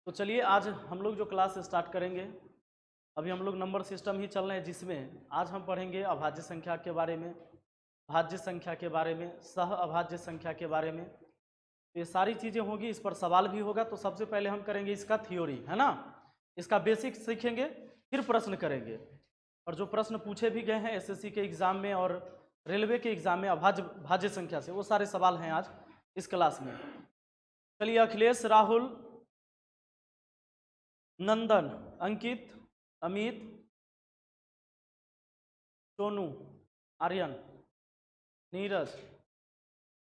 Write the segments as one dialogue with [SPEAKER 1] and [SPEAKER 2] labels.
[SPEAKER 1] तो चलिए आज हम लोग जो क्लास स्टार्ट करेंगे, अभी हम लोग नंबर सिस्टम ही चल रहे हैं, जिसमें आज हम पढ़ेंगे अभाज्य संख्या के बारे में, भाज्य संख्या के बारे में, सह अभाज्य संख्या के बारे में। तो ये सारी चीज़ें होगी, इस पर सवाल भी होगा। तो सबसे पहले हम करेंगे इसका थ्योरी, है ना, इसका बेसिक सीखेंगे, फिर प्रश्न करेंगे। और जो प्रश्न पूछे भी गए हैं एसएससी के एग्ज़ाम में और रेलवे के एग्ज़ाम में भाज्य संख्या से, वो सारे सवाल हैं आज इस क्लास में। चलिए, अखिलेश, राहुल, नंदन, अंकित, अमित, सोनू, आर्यन, नीरज,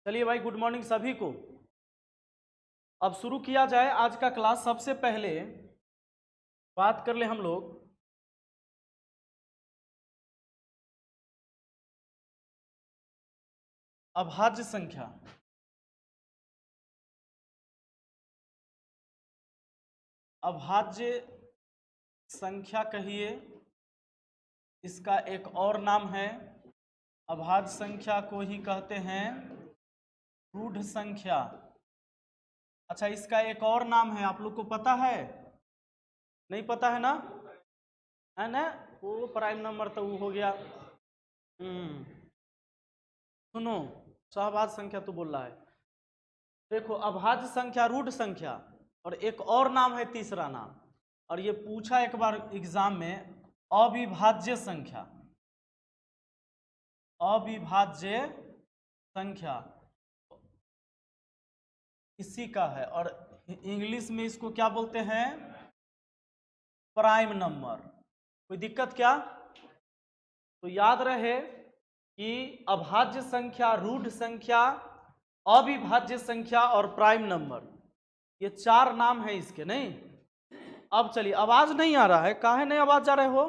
[SPEAKER 1] चलिए भाई, गुड मॉर्निंग सभी को। अब शुरू किया जाए आज का क्लास। सबसे पहले बात कर ले हम लोग अभाज्य संख्या। अभाज्य संख्या कहिए, इसका एक और नाम है, अभाज्य संख्या को ही कहते हैं रूढ़ संख्या। अच्छा, इसका एक और नाम है, आप लोग को पता है? नहीं पता है ना? है ना, वो प्राइम नंबर तो वो हो गया। सुनो, सहभाज्य संख्या तो बोल रहा है। देखो, अभाज्य संख्या रूढ़ संख्या, और एक और नाम है, तीसरा नाम, और ये पूछा एक बार एग्जाम में, अविभाज्य संख्या। अविभाज्य संख्या इसी का है, और इंग्लिश में इसको क्या बोलते हैं? Prime number. कोई दिक्कत क्या? तो याद रहे कि अभाज्य संख्या, रूढ़ संख्या, अविभाज्य संख्या और प्राइम नंबर, ये चार नाम है इसके। नहीं, अब चलिए, आवाज नहीं आ रहा है, काहे नहीं आवाज जा रहे हो?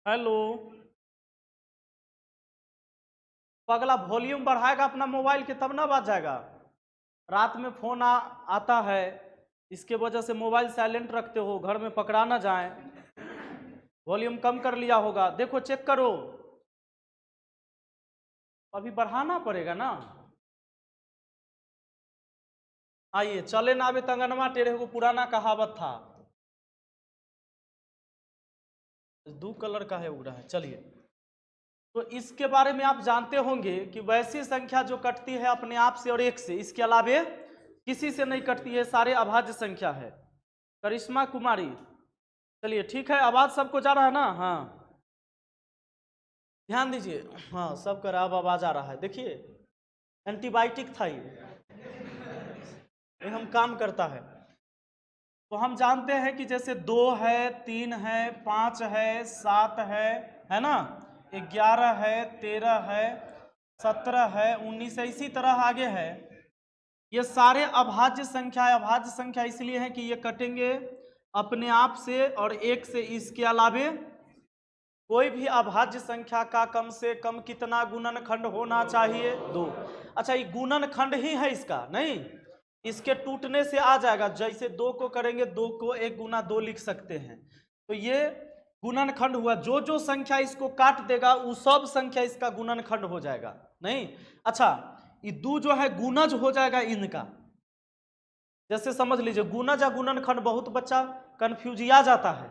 [SPEAKER 1] हेलो, पगला वॉल्यूम बढ़ाएगा अपना मोबाइल के तब ना आवाज जाएगा। रात में फोन आता है, इसके वजह से मोबाइल साइलेंट रखते हो, घर में पकड़ा ना जाए। वॉल्यूम कम कर लिया होगा, देखो चेक करो, अभी बढ़ाना पड़ेगा ना। आइए, चले ना आवे तंगनमा टेढ़े को, पुराना कहावत था। दो कलर का है, उड़ा है। चलिए, तो इसके बारे में आप जानते होंगे कि वैसी संख्या जो कटती है अपने आप से और एक से, इसके अलावे किसी से नहीं कटती है, सारे अभाज्य संख्या है। करिश्मा कुमारी, चलिए ठीक है, आवाज सबको जा रहा है ना? हाँ, ध्यान दीजिए। हाँ, सबका अब आवाज आ रहा है। देखिए, एंटीबायोटिक था ये हम काम करता है। तो हम जानते हैं कि जैसे 2 है, 3 है, 5 है, 7 है ना, 11 है, 13 है, 17 है, 19 है, इसी तरह आगे है। ये सारे अभाज्य संख्या है। अभाज्य संख्या इसलिए है कि ये कटेंगे अपने आप से और एक से, इसके अलावे कोई भी अभाज्य संख्या का कम से कम कितना गुणनखंड होना चाहिए? 2। अच्छा, ये गुणनखंड ही है इसका, नहीं, इसके टूटने से आ जाएगा। जैसे 2 को करेंगे, 2 को 1 गुना 2 लिख सकते हैं, तो ये गुणनखंड हुआ। जो जो संख्या इसको काट देगा वो सब संख्या इसका गुणनखंड हो जाएगा। नहीं, अच्छा, ये 2 जो है गुणज हो जाएगा इनका। जैसे समझ लीजिए, गुणज या गुणनखंड बहुत बच्चा कंफ्यूजिया जाता है।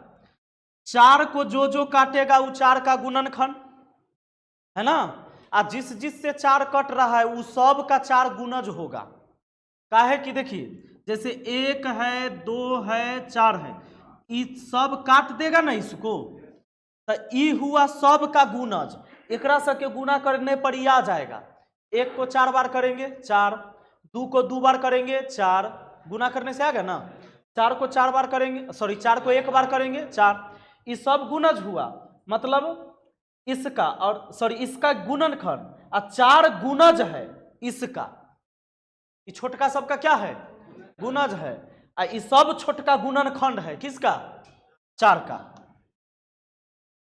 [SPEAKER 1] 4 को जो जो काटेगा वो 4 का गुणनखंड है ना, और जिस जिस से 4 कट रहा है वो सब का 4 गुणज होगा। काहे कि देखिए, जैसे 1 है, 2 है, 4 है, ये सब काट देगा ना इसको, तो ई हुआ सब का गुणज। एकरा सबके गुना करने पर ये आ जाएगा। 1 को 4 बार करेंगे 4, 2 को 2 बार करेंगे 4, गुना करने से आ गया ना। 4 को 4 बार करेंगे, सॉरी 4 को 1 बार करेंगे 4, ये सब गुणज हुआ। मतलब इसका और सॉरी इसका गुणनखंड, और 4 गुणज है इसका। ये छोटका सबका क्या है? गुणज है, और ये सब छोटका गुणनखंड है किसका? 4 का।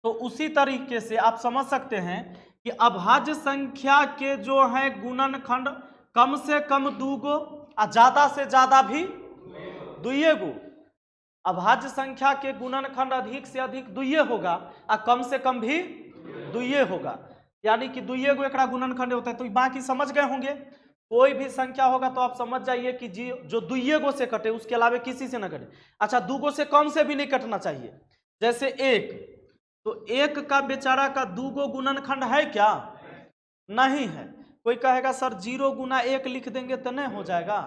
[SPEAKER 1] तो उसी तरीके से आप समझ सकते हैं कि अभाज्य संख्या के जो है गुणनखंड कम से कम 2 गो और ज्यादा से ज्यादा भी 2 गो। अभाज्य संख्या के गुणनखंड अधिक से अधिक 2 होगा और कम से कम भी 2 होगा, यानी कि 2 गो एकरा गुणनखंड होता है। तो बाकी समझ गए होंगे। कोई भी संख्या होगा तो आप समझ जाइए कि जी जो दुइये गो से कटे उसके अलावा किसी से ना कटे। अच्छा, दूगो से कम से भी नहीं कटना चाहिए। जैसे एक, तो एक का बेचारा का दूगो गुणनखंड है क्या? नहीं है। कोई कहेगा सर 0 गुना 1 लिख देंगे तो नहीं हो जाएगा?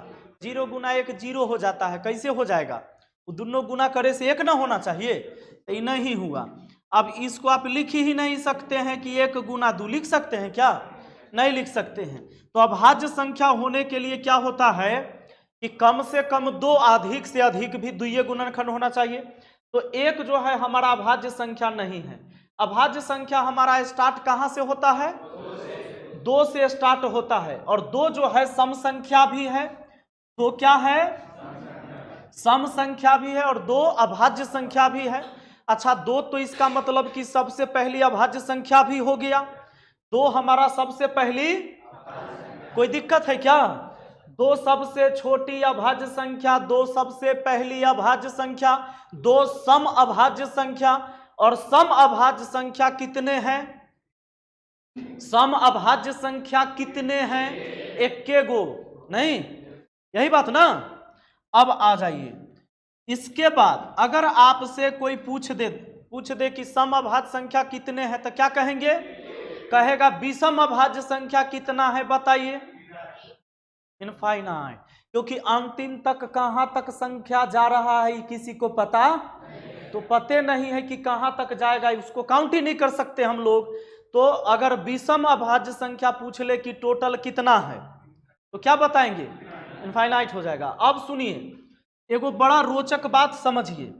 [SPEAKER 1] 0 गुना 1 0 हो जाता है, कैसे हो जाएगा? वो दोनों गुना करे से 1 ना होना चाहिए, तो ये नहीं हुआ। अब इसको आप लिख ही नहीं सकते हैं कि 1 गुना 2 लिख सकते हैं क्या? नहीं लिख सकते हैं। तो अभाज्य संख्या होने के लिए क्या होता है कि कम से कम 2, अधिक से अधिक भी द्वितीय गुणनखंड होना चाहिए। तो 1 जो है हमारा अभाज्य संख्या नहीं है। अभाज्य संख्या हमारा स्टार्ट कहां से होता है? 2 से स्टार्ट होता है। और 2 जो है सम संख्या भी है। तो क्या है? सम संख्या भी है और 2 अभाज्य संख्या भी है। अच्छा, 2 तो इसका मतलब कि सबसे पहली अभाज्य संख्या भी हो गया। 2 हमारा सबसे पहली, कोई दिक्कत है क्या? 2 सबसे छोटी अभाज्य संख्या, 2 सबसे पहली अभाज्य संख्या, 2 सम अभाज्य संख्या। और सम अभाज्य संख्या कितने हैं? सम अभाज्य संख्या कितने हैं? 1 गो नहीं, यही बात ना। अब आ जाइए, इसके बाद अगर आपसे कोई पूछ दे कि सम अभाज्य संख्या कितने हैं, तो क्या कहेंगे? कहेगा विषम अभाज्य संख्या कितना है बताइए? इनफाइनाइट। क्योंकि अंतिम तक कहां तक संख्या जा रहा है किसी को पता? तो पते नहीं है कि कहां तक जाएगा, उसको काउंट ही नहीं कर सकते हम लोग। तो अगर विषम अभाज्य संख्या पूछ ले कि टोटल कितना है, तो क्या बताएंगे? इनफाइनाइट हो जाएगा। अब सुनिए, एगो बड़ा रोचक बात समझिए।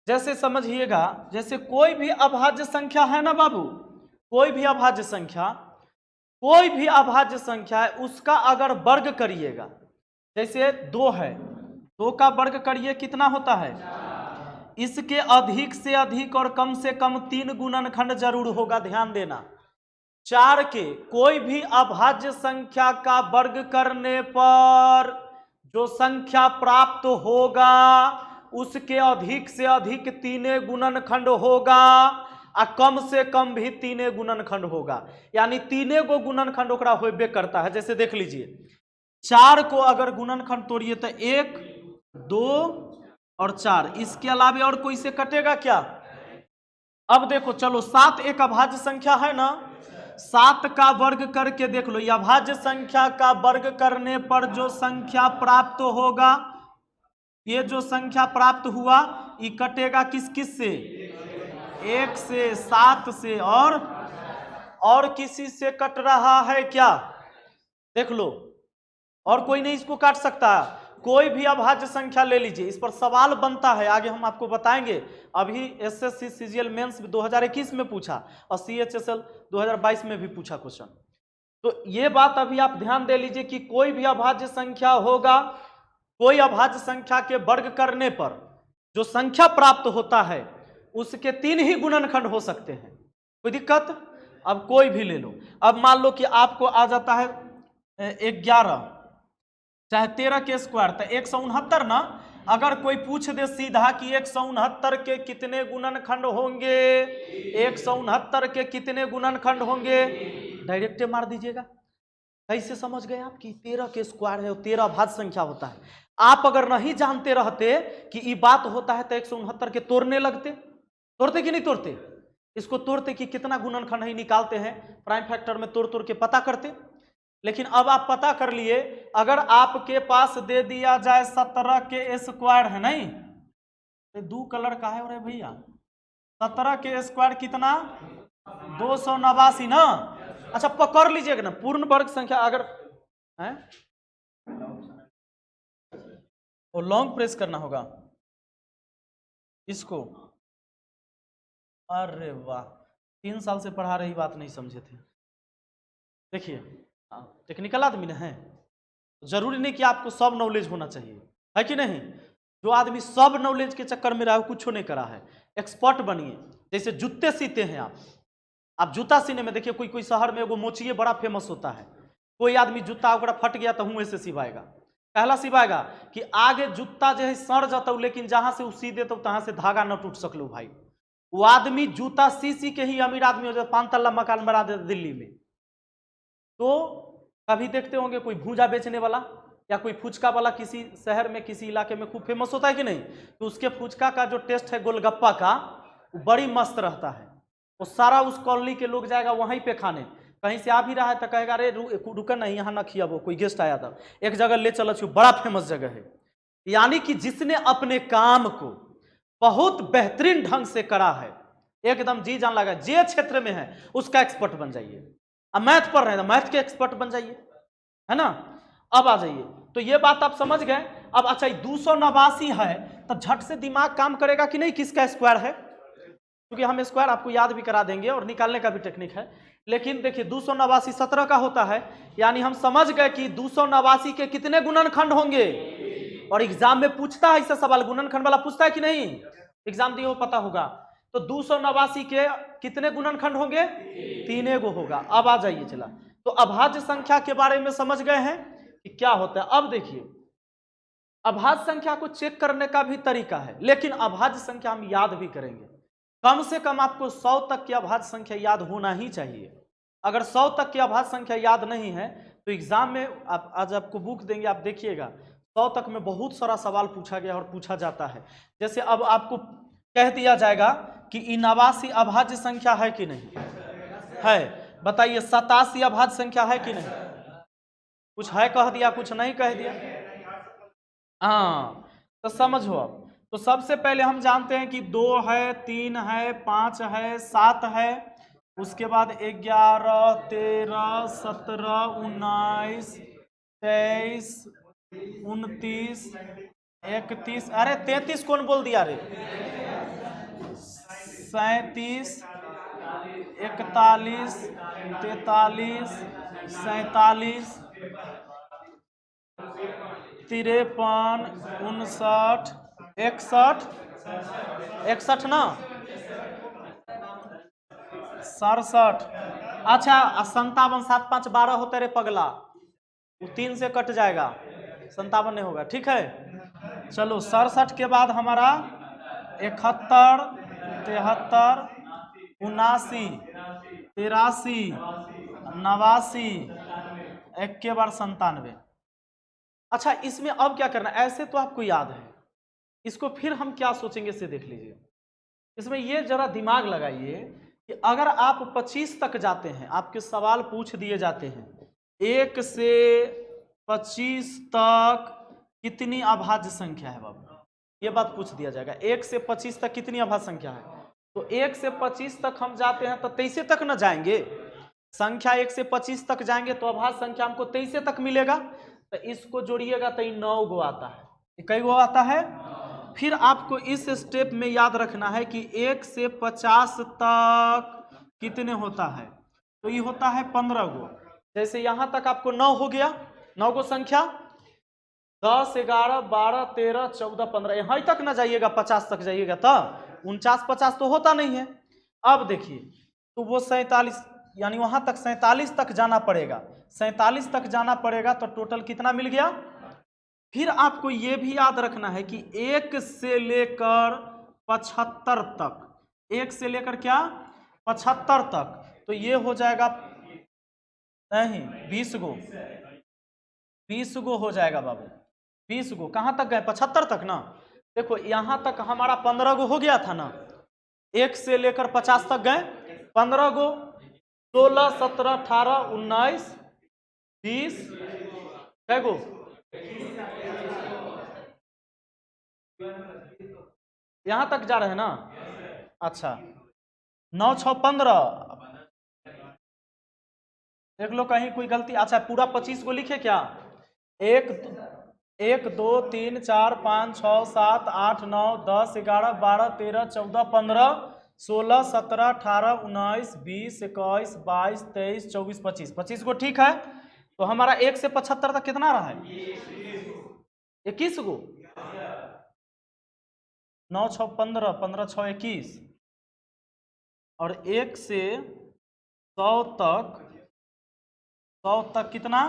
[SPEAKER 1] जैसे समझिएगा, जैसे कोई भी अभाज्य संख्या है ना बाबू, कोई भी अभाज्य संख्या है, उसका अगर वर्ग करिएगा, जैसे 2 है, 2 का वर्ग करिए, कितना होता है? इसके अधिक से अधिक और कम से कम 3 गुणनखंड जरूर होगा, ध्यान देना। 4 के कोई भी अभाज्य संख्या का वर्ग करने पर जो संख्या प्राप्त होगा उसके अधिक से अधिक 3 गुणनखंड होगा और कम से कम भी 3 गुणनखंड होगा। यानी 3 गो गुणनखंड ओकरा होबे करता है। जैसे देख लीजिए, 4 को अगर गुणनखंड तोड़िए तो 1, 2 और 4, इसके अलावा और कोई से कटेगा क्या? अब देखो, चलो 7 एक अभाज्य संख्या है ना, 7 का वर्ग करके देख लो। यह अभाज्य संख्या का वर्ग करने पर जो संख्या प्राप्त होगा, ये जो संख्या प्राप्त हुआ, ये कटेगा किस किस से? 1 से, 7 से, और किसी से कट रहा है क्या? देख लो, और कोई नहीं इसको काट सकता। कोई भी अभाज्य संख्या ले लीजिए, इस पर सवाल बनता है, आगे हम आपको बताएंगे। अभी एसएससी सीजीएल मेंस 2021 में पूछा और सीएचएसएल 2022 में भी पूछा क्वेश्चन। तो ये बात अभी आप ध्यान दे लीजिए कि कोई भी अभाज्य संख्या होगा, कोई अभाज्य संख्या के वर्ग करने पर जो संख्या प्राप्त होता है उसके 3 ही गुणनखंड हो सकते हैं। कोई दिक्कत? अब कोई भी ले लो। अब मान लो कि आपको आ जाता है 11 चाहे 13 के स्क्वायर, तो 169 ना। अगर कोई पूछ दे सीधा कि 169 के कितने गुणनखंड होंगे, 169 के कितने गुणनखंड होंगे, डायरेक्ट मार दीजिएगा। कैसे समझ गए आप कि 13 के स्क्वायर है और 13 अभाज्य संख्या होता है? आप अगर नहीं जानते रहते कि ये बात होता है तो 169 के तोड़ने लगते कि नहीं तोड़ते? इसको तोड़ते कि कितना गुणनखंड है निकालते हैं, प्राइम फैक्टर में तोड़ तोड़ के पता करते। लेकिन अब आप पता कर लिए, अगर आपके पास दे दिया जाए 17 के स्क्वायर है, नहीं 2 कलर का है अरे भैया, 17 के स्क्वायर कितना? 289 ना। अच्छा, पकड़ लीजिएगा ना, पूर्ण वर्ग संख्या अगर है, और लॉन्ग प्रेस करना होगा इसको। अरे वाह, 3 साल से पढ़ा रही बात नहीं समझे थे। देखिए, टेक्निकल आदमी ना है, जरूरी नहीं कि आपको सब नॉलेज होना चाहिए, है कि नहीं? जो आदमी सब नॉलेज के चक्कर में रहा है कुछ नहीं करा है। एक्सपर्ट बनिए। जैसे जूते सीते हैं आप जूता सीने में देखिए, कोई शहर में एगो मोचिए बड़ा फेमस होता है। कोई आदमी जूता ओकरा फट गया तो हुए से सिवाएगा। कहला सिवाएगा कि आगे जूता जो है सड़ जाता, लेकिन जहां से सी दे तो तहां से धागा न टूट सकलो भाई। वो आदमी जूता सी के ही अमीर आदमी हो जाए, 5 तल्ला मकान बना दे दिल्ली में। तो कभी देखते होंगे कोई भूजा बेचने वाला या कोई फुचका वाला किसी शहर में किसी इलाके में खूब फेमस होता है कि नहीं, तो उसके फुचका का जो टेस्ट है गोलगप्पा का, वो बड़ी मस्त रहता है। वो सारा उस कॉलोनी के लोग जाएगा वहीं पे खाने। कहीं से आ भी रहा है तो कहेगा अरे रुका नहीं, यहाँ ना खिया, वो कोई गेस्ट आया था, एक जगह ले चलो छू, बड़ा फेमस जगह है। यानी कि जिसने अपने काम को बहुत बेहतरीन ढंग से करा है, एकदम जी जान लगा, जे क्षेत्र में है उसका एक्सपर्ट बन जाइए। अब मैथ पढ़ रहे हैं तो मैथ के एक्सपर्ट बन जाइए, है ना। अब आ जाइए, तो ये बात आप समझ गए। अब अच्छा 289 है तो झट से दिमाग काम करेगा कि नहीं किसका स्क्वायर है, क्योंकि हम स्क्वायर आपको याद भी करा देंगे और निकालने का भी टेक्निक है। लेकिन देखिए 289 17 का होता है, यानी हम समझ गए कि 289 के कितने गुणनखंड होंगे। और एग्जाम में पूछता है ऐसा सवाल, गुणनखंड वाला पूछता है कि नहीं, एग्जाम दिए हो पता होगा। तो 289 के कितने गुणनखंड होंगे, 3 गो होगा। अब आ जाइए चला, तो अभाज्य संख्या के बारे में समझ गए हैं कि क्या होता है। अब देखिए अभाज्य संख्या को चेक करने का भी तरीका है, लेकिन अभाज्य संख्या हम याद भी करेंगे। कम से कम आपको 100 तक की अभाज्य संख्या याद होना ही चाहिए। अगर 100 तक की अभाज्य संख्या याद नहीं है तो एग्जाम में आप आज आपको बुक देंगे, आप देखिएगा 100 तक में बहुत सारा सवाल पूछा गया और पूछा जाता है। जैसे अब आपको कह दिया जाएगा कि 89 अभाज्य संख्या है कि नहीं है, बताइए 87 अभाज्य संख्या है कि नहीं, कुछ है कह दिया, कुछ नहीं कह दिया। हाँ तो समझो। अब तो सबसे पहले हम जानते हैं कि 2 है, 3 है, 5 है, 7 है, उसके बाद 11 13 17 19 23 29 31, अरे 33 कौन बोल दिया रे, 37 41 43 47 53 59 61 61 ना 67, अच्छा 57 7 5 12 होते रे पगला, वो 3 से कट जाएगा, 57 नहीं होगा, ठीक है। चलो 67 के बाद हमारा 71 73 79 83 89 एक के बार 97। अच्छा इसमें अब क्या करना, ऐसे तो आपको याद है, इसको फिर हम क्या सोचेंगे से देख लीजिए। इसमें ये जरा दिमाग लगाइए कि अगर आप 25 तक जाते हैं, आपके सवाल पूछ दिए जाते हैं 1 से 25 तक कितनी अभाज्य संख्या है बाबू, ये बात पूछ दिया जाएगा। 1 से 25 तक कितनी अभाज्य संख्या है, तो 1 से 25 तक हम जाते हैं तो 23 तक न जाएंगे, संख्या 1 से 25 तक जाएंगे तो अभाज्य संख्या हमको 23 तक मिलेगा, तो इसको जोड़िएगा तो 9 गो आता है। कई गो आता है। फिर आपको इस स्टेप में याद रखना है कि 1 से 50 तक कितने होता है, तो ये होता है 15 गो। जैसे यहां तक आपको 9 हो गया, 9 गो संख्या, 10 11 12 13 14 15, यहां तक ना जाइएगा, 50 तक जाइएगा तो 49 50 तो होता नहीं है। अब देखिए तो वो 47, यानी वहां तक 47 तक जाना पड़ेगा, 47 तक जाना पड़ेगा, तो टोटल कितना मिल गया। फिर आपको यह भी याद रखना है कि 1 से लेकर 75 तक, 1 से लेकर क्या 75 तक, तो ये हो जाएगा नहीं 20 गो, 20 गो हो जाएगा बाबू, 20 गो। कहां तक गए 75 तक ना, देखो यहां तक हमारा 15 गो हो गया था ना, 1 से लेकर 50 तक गए 15 गो, 16 17 18 19 20 कै गो, यहां तक जा रहे हैं ना। अच्छा 9 6 15, देख लो कहीं कोई गलती, अच्छा पूरा 25 को लिखे क्या, 1 1 2 3 4 5 6 7 8 9 10 11 12 13 14 15 16 17 18 19 20 21 22 23 24 25, 25 को ठीक है। तो हमारा 1 से 75 तक कितना रहा है 21 गो, 9 6 15 15 6 21, और 1 से 100 तक, 100 तक कितना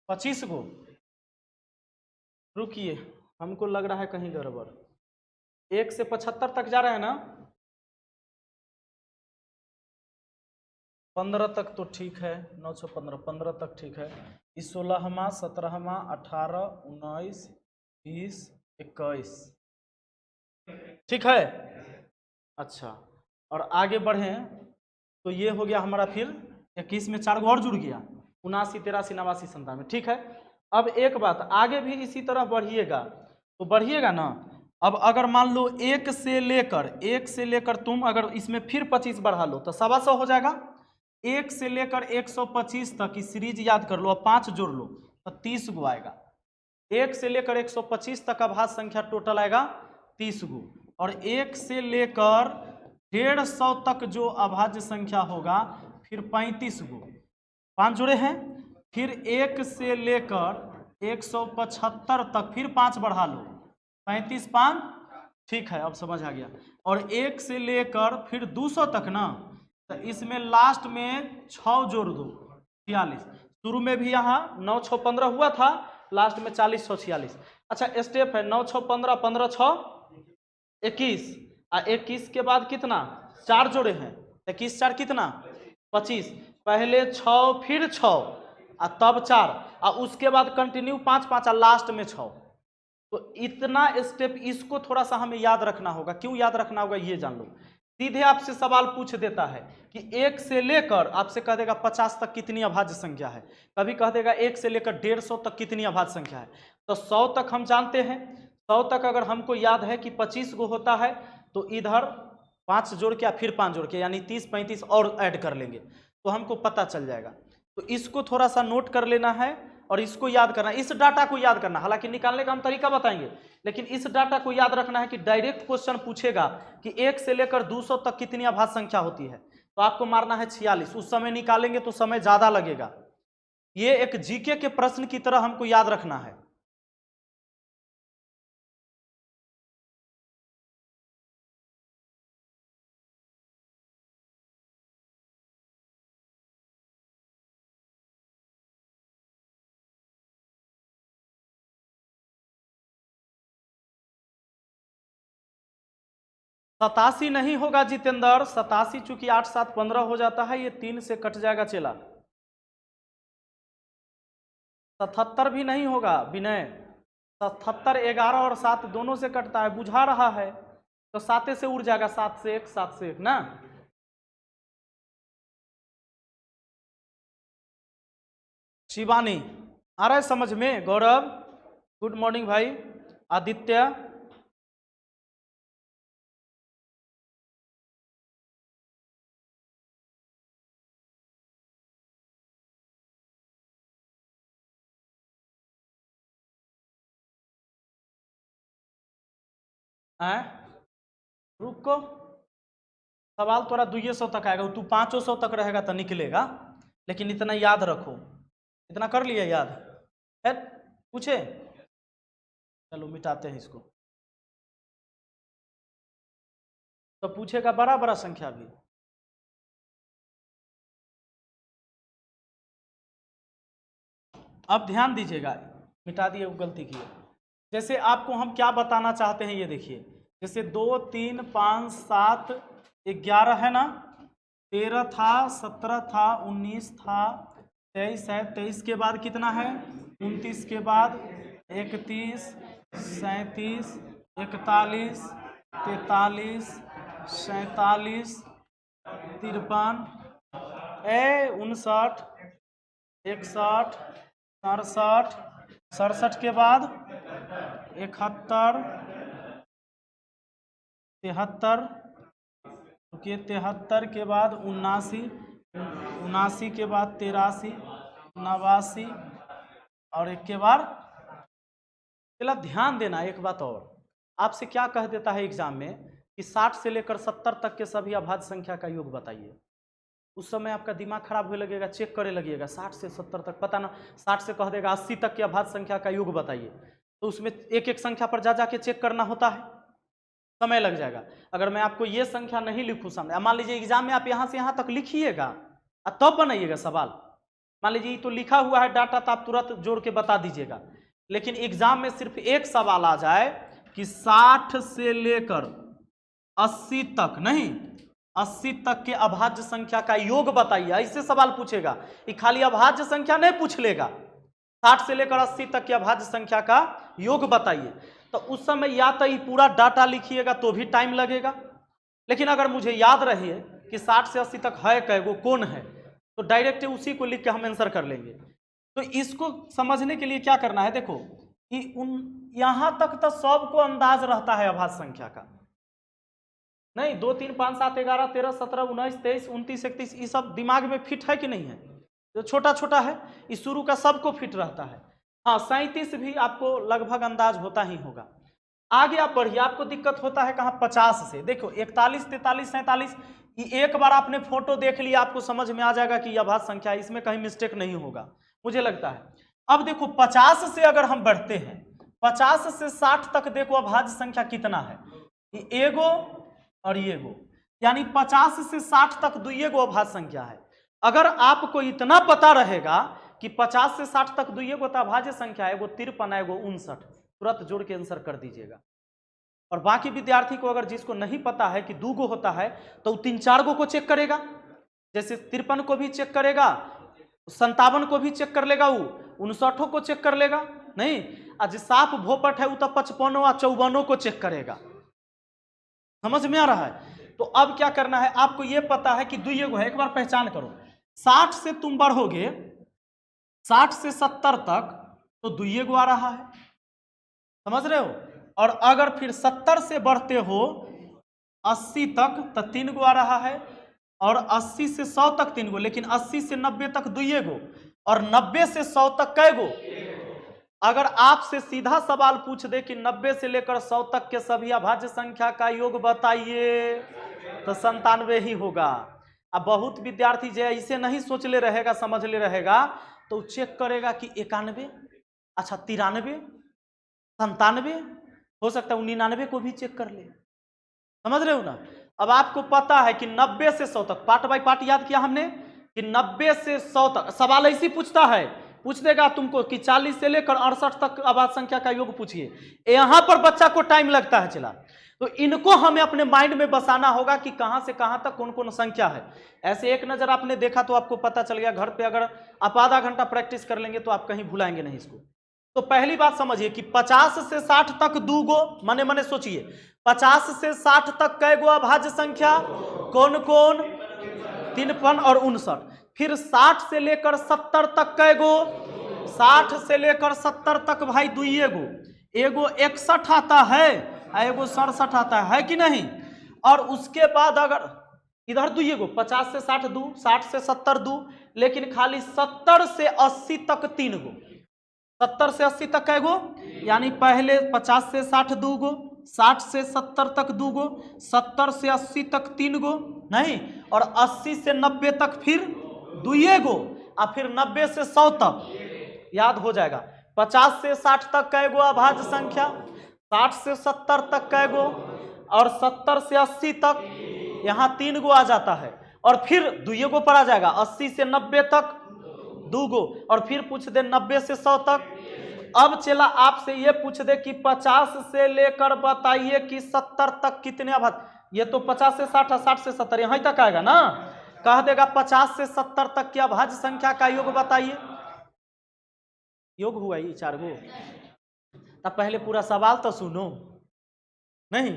[SPEAKER 1] 25 गो। रुकिए हमको लग रहा है कहीं गड़बड़, 1 से 75 तक जा रहे हैं ना, 15 तक तो ठीक है, 9 6 15, 15 तक ठीक है। इस 16वां 17वां 18 19 20 21 ठीक है। अच्छा, और आगे बढ़ें तो ये हो गया हमारा फिर 21 में 4 और जुड़ गया, 79 83 89 97, ठीक है। अब एक बात, आगे भी इसी तरह बढ़िएगा तो बढ़िएगा ना। अब अगर मान लो 1 से लेकर तुम अगर इसमें फिर 25 बढ़ा लो तो 125 हो जाएगा। 1 से लेकर 125 तक की सीरीज याद कर लो, अब 5 जोड़ लो तो 30 गो आएगा। 1 से लेकर 125 तक अभाज्य संख्या टोटल आएगा 30 गो, और 1 से लेकर 150 तक जो अभाज्य संख्या होगा फिर 35 गो, 5 जुड़े हैं। फिर 1 से लेकर 175 तक फिर 5 बढ़ा लो, 35 5, ठीक है, अब समझ आ गया। और 1 से लेकर फिर 200 तक ना, तो इसमें लास्ट में 6 जोड़ दो, 46। शुरू में भी यहाँ 9 6 15 हुआ था, लास्ट में 40 6 46। अच्छा, स्टेप है 9 6 15, 15 6 21, और 21 के बाद कितना 4 जोड़े हैं, 21 4 कितना 25, पहले 6 फिर 6 और तब 4, और उसके बाद कंटिन्यू 5 5 और लास्ट में 6। तो इतना स्टेप इसको थोड़ा सा हमें याद रखना होगा। क्यों याद रखना होगा ये जान लो। सीधे आपसे सवाल पूछ देता है कि 1 से लेकर आपसे कह देगा 50 तक कितनी अभाज्य संख्या है, कभी कह देगा 1 से लेकर 150 तक कितनी अभाज्य संख्या है। तो 100 तक हम जानते हैं, 100 तक अगर हमको याद है कि 25 गो होता है, तो इधर 5 जोड़ के या फिर 5 जोड़ के यानी 30 35 और ऐड कर लेंगे तो हमको पता चल जाएगा। तो इसको थोड़ा सा नोट कर लेना है और इसको याद करना, इस डाटा को याद करना। हालांकि निकालने का हम तरीका बताएंगे, लेकिन इस डाटा को याद रखना है कि डायरेक्ट क्वेश्चन पूछेगा कि 1 से लेकर 200 तक कितनी अभाज्य संख्या होती है, तो आपको मारना है 46। उस समय निकालेंगे तो समय ज्यादा लगेगा। ये एक जीके के प्रश्न की तरह हमको याद रखना है। सतासी नहीं होगा जितेंद्र, 87 चूंकि 8 7 15 हो जाता है, ये 3 से कट जाएगा चेला। 77 भी नहीं होगा विनय, 77 11 और 7 दोनों से कटता है, बुझा रहा है तो 7 से उड़ जाएगा, 7 से 1 7 से 1 ना। शिवानी आ रहा है समझ में? गौरव गुड मॉर्निंग भाई, आदित्य है, रुको, सवाल तोरा 200 तक आएगा, तू 500 तक रहेगा तो निकलेगा, लेकिन इतना याद रखो। इतना कर लिया याद है? पूछे, चलो मिटाते हैं इसको। तो पूछेगा बड़ा बड़ा संख्या भी। अब ध्यान दीजिएगा, मिटा दिए, गलती की। जैसे आपको हम क्या बताना चाहते हैं ये देखिए, जैसे 2 3 5 7 11 है ना, 13 था, 17 था, 19 था, 23 है, 23 के बाद कितना है 29 के बाद 31 37 41 43 47 53 59 61 67 67 के बाद 71 73, रुकिए 73 के बाद 79 79 के बाद 83 89 और एक के बाद। चला ध्यान देना एक बात और, आपसे क्या कह देता है एग्जाम में कि 60 से लेकर 70 तक के सभी अभाज्य संख्या का योग बताइए। उस समय आपका दिमाग खराब होने लगेगा, चेक करे लगेगा 60 से 70 तक, पता ना 60 से कह देगा 80 तक की अभाज्य संख्या का योग बताइए, तो उसमें एक एक संख्या पर जा जाके चेक करना होता है, समय लग जाएगा। अगर मैं आपको ये संख्या नहीं लिखूं सामने, मान लीजिए एग्जाम में आप यहाँ से यहाँ तक लिखिएगा और तब बनाइएगा सवाल। मान लीजिए तो लिखा हुआ है डाटा तो आप तुरंत जोड़ के बता दीजिएगा, लेकिन एग्जाम में सिर्फ एक सवाल आ जाए कि 60 से लेकर 80 तक, नहीं 80 तक के अभाज्य संख्या का योग बताइए, ऐसे सवाल पूछेगा। ये खाली अभाज्य संख्या नहीं पूछ लेगा, 60 से लेकर 80 तक की अभाज्य संख्या का योग बताइए। तो उस समय या तो ये पूरा डाटा लिखिएगा तो भी टाइम लगेगा, लेकिन अगर मुझे याद रहे कि 60 से 80 तक है कैगो, कौन है, तो डायरेक्ट उसी को लिख के हम आंसर कर लेंगे। तो इसको समझने के लिए क्या करना है, देखो कि यहां तक तो सबको अंदाज रहता है अभाज्य संख्या का, नहीं 2 3 5 7 11 13 17 19 23 29 31 ये सब दिमाग में फिट है कि नहीं है? जो छोटा छोटा है इस शुरू का सबको फिट रहता है। हाँ 37 भी आपको लगभग अंदाज होता ही होगा। आगे आप बढ़िए, आपको दिक्कत होता है कहाँ, 50 से। देखो 41 43 47 एक बार आपने फोटो देख लिया आपको समझ में आ जाएगा कि यह अभाज्य संख्या है, इसमें कहीं मिस्टेक नहीं होगा मुझे लगता है। अब देखो 50 से अगर हम बढ़ते हैं, 50 से 60 तक देखो अभाज्य संख्या कितना है, ये एगो और ये गो, यानी 50 से 60 तक दुइये गो अभाज्य संख्या है। अगर आपको इतना पता रहेगा कि 50 से 60 तक दुइये गो अभाज्य संख्या है, एगो 53 एगो 59, तुरंत जोड़ के आंसर कर दीजिएगा। और बाकी विद्यार्थी को अगर जिसको नहीं पता है कि 2 गो होता है तो 3 4 गो को चेक करेगा, जैसे 53 को भी चेक करेगा, 57 को भी चेक कर लेगा, वो 59 को चेक कर लेगा, नहीं आज साफ भोपट है वो तो 55 और 54 को चेक करेगा। समझ में आ रहा है? तो अब क्या करना है, आपको यह पता है कि दुइये गो है, एक बार पहचान करो। 60 से तुम बढ़ोगे 60 से 70 तक तो दुइये गो आ रहा है, समझ रहे हो? और अगर फिर 70 से बढ़ते हो 80 तक तो 3 गो आ रहा है, और 80 से 100 तक 3 गो, लेकिन 80 से 90 तक दुइये गो, और 90 से 100 तक कै गो? अगर आपसे सीधा सवाल पूछ दे कि 90 से लेकर 100 तक के सभी अभाज्य संख्या का योग बताइए, तो 97 ही होगा। अब बहुत विद्यार्थी जो ऐसे नहीं सोच ले रहेगा, समझ ले रहेगा, तो चेक करेगा कि 91, अच्छा 93, 97, हो सकता है 99 को भी चेक कर ले। समझ रहे हो ना? अब आपको पता है कि 90 से 100 तक, पार्ट बाय पार्ट याद किया हमने कि 90 से 100 तक सवाल ऐसे पूछता है, पूछ देगा तुमको कि 40 से लेकर 68 तक अभाज्य संख्या का योग पूछिए। यहां पर बच्चा को टाइम लगता है चला, तो इनको हमें अपने माइंड में बसाना होगा कि कहां से कहां तक कौन कौन संख्या है। ऐसे एक नजर आपने देखा तो आपको पता चल गया, घर पे अगर आप आधा घंटा प्रैक्टिस कर लेंगे तो आप कहीं भुलाएंगे नहीं इसको। तो पहली बात समझिए कि 50 से 60 तक 2 गो, मने मने सोचिए 50 से 60 तक कै गो अभाज्य संख्या, कौन कौन? 53 और 59। फिर 60 से लेकर 70 तक कै गो? 60 से लेकर 70 तक भाई दुइये गो, एगो 61 आता है, एगो 67 आता है कि नहीं? और उसके बाद अगर इधर दुइये गो, 50 से 60 दू, 60 से 70 दू, लेकिन खाली 70 से 80 तक 3 गो, 70 से 80 तक कै गो? यानी पहले 50 से 60 2 गो, 60 से 70 तक 2 गो, 70 से 80 तक 3 गो, नहीं, और 80 से 90 तक फिर दुइये गो, और फिर 90 से 100 तक याद हो जाएगा। 50 से 60 तक कै गो अभाज्य संख्या, 60 से 70 तक कै गो, और 70 से 80 तक यहाँ 3 गो आ जाता है, और फिर दुइये गो पर आ जाएगा। 80 से 90 तक 2 गो, और फिर पूछ दे 90 से 100 तक। अब चला आपसे ये पूछ दे कि 50 से लेकर बताइए कि 70 तक कितने अभाज्य, ये तो 50 से 60 60 से 70 यहीं तक आएगा ना, कह देगा 50 से 70 तक की अभाज्य संख्या का योग बताइए। योग हुआ ये 4 गो, तब पहले पूरा सवाल तो सुनो, नहीं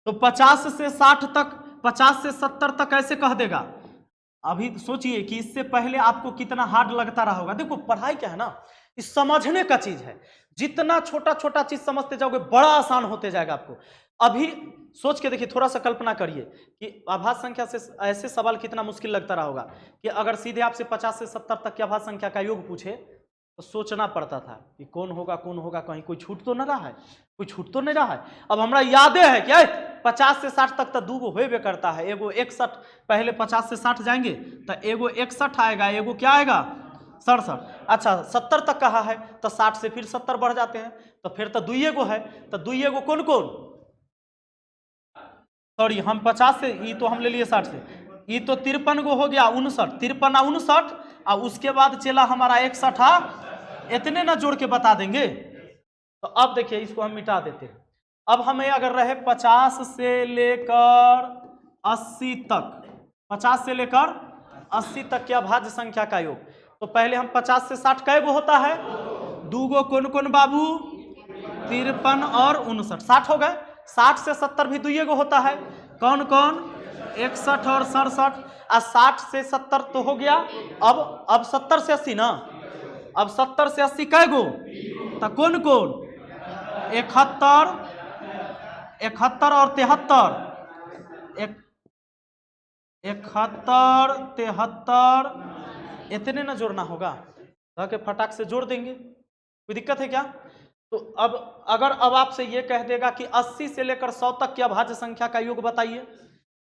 [SPEAKER 1] तो 50 से 60 तक, 50 से 70 तक ऐसे कह देगा। अभी सोचिए कि इससे पहले आपको कितना हार्ड लगता रहा होगा। देखो पढ़ाई क्या है ना, इस समझने का चीज है, जितना छोटा छोटा चीज समझते जाओगे बड़ा आसान होते जाएगा आपको। अभी सोच के देखिए, थोड़ा सा कल्पना करिए कि अभाज्य संख्या से ऐसे सवाल कितना मुश्किल लगता रहा होगा कि अगर सीधे आपसे 50 से 70 तक की अभाज्य संख्या का योग पूछे तो सोचना पड़ता था कि कौन होगा, कहीं कोई छूट तो न रहा है, कोई छूट तो नहीं रहा है। अब हमारा यादें है क्या, 50 से 60 तक तो 2 गो होबे करता है, एगो 61, पहले 50 से 60 जाएंगे तो एगो 61 आएगा, एगो क्या आएगा 67। अच्छा 70 तक कहा है तो 60 से फिर 70 बढ़ जाते हैं, तो फिर तो दुइये गो है, तो दुइये गो कौन कौन, सॉरी हम 50 से, ये तो हम ले लिए 60 से, ये तो 53 गो हो गया, 59, 53 और 59, और उसके बाद चला हमारा 61, इतने ना जोड़ के बता देंगे। तो अब देखिए इसको हम मिटा देते हैं। अब हमें अगर रहे 50 से लेकर 80 तक, 50 से लेकर 80 तक की अभाज्य संख्या का योग। तो पहले हम 50 से 60 कै गो होता है? 2 गो। कौन कौन बाबू? 53 और 59। 60 हो गए। 60 से 70 भी 2 गो होता है। कौन कौन? 61 और 67। 60 से 70 तो हो गया। अब 70 से 80 ना। अब 70 से 80 कै गो? तो कौन कौन? 71, 71 और 73। 71, 73, इतने ना जोड़ना होगा। के फटाक से जोड़ देंगे, कोई दिक्कत है क्या? तो अब आपसे ये कह देगा कि 80 से लेकर 100 तक की अभाज्य संख्या का योग बताइए।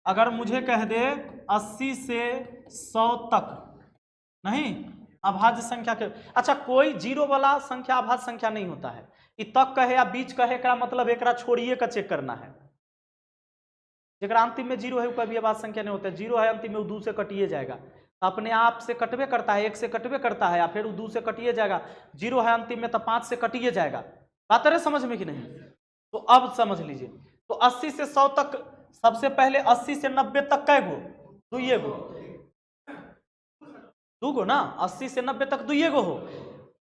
[SPEAKER 1] अगर मुझे कह दे 80 से 100 तक, नहीं अभाज्य संख्या के, अच्छा कोई जीरो वाला संख्या अभाज्य संख्या नहीं होता है। ये तक कहे या बीच कहे का मतलब एकरा छोड़िए का चेक करना है। जरा अंतिम में जीरो है ऊपर भी अभाज्य संख्या नहीं होता है। जीरो है अंतिम में, वो 2 से कटिए जाएगा। तो अपने आप से कटवे करता है, 1 से कटवे करता है, या फिर 2 से कटिए जाएगा। जीरो है अंतिम में तो 5 से कटिए जाएगा। बात है समझ में कि नहीं? तो अब समझ लीजिए। तो 80 से 100 तक, सबसे पहले 80 से 90 तक कै गो? 2 गो। 2 गो ना। 80 से 90 तक 2 गो हो।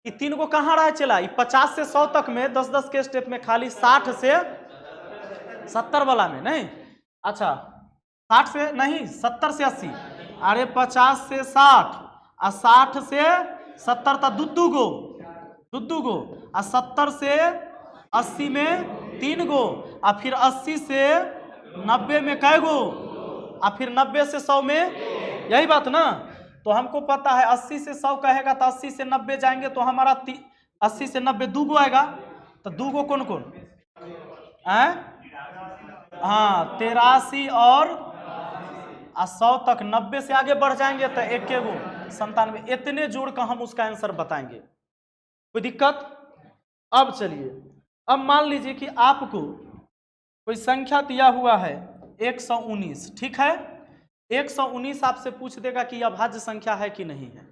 [SPEAKER 1] ये 3 गो कहाँ रहा चला? 50 से 100 तक में 10-10 के स्टेप में खाली 60 से 70 वाला में नहीं। अच्छा 60 से नहीं, 70 से 80। अरे 50 से 60 और 60 से 70 तक दू गो। 70 से 80 में 3 गो। और फिर 80 से 90 में कै गो? और फिर 90 से 100 में, यही बात ना। तो हमको पता है 80 से 100 कहेगा तो 80 से 90 जाएंगे तो हमारा 80 से 90 2 गो आएगा। तो 2 गो कौन कौन है? हाँ 83 और 100 तक। 90 से आगे बढ़ जाएंगे तो 1 गो 97। इतने जोड़ कर हम उसका आंसर बताएंगे। कोई दिक्कत? अब चलिए, अब मान लीजिए कि आपको कोई संख्या दिया हुआ है 119, ठीक है। 119 आपसे पूछ देगा कि अभाज्य संख्या है कि नहीं है।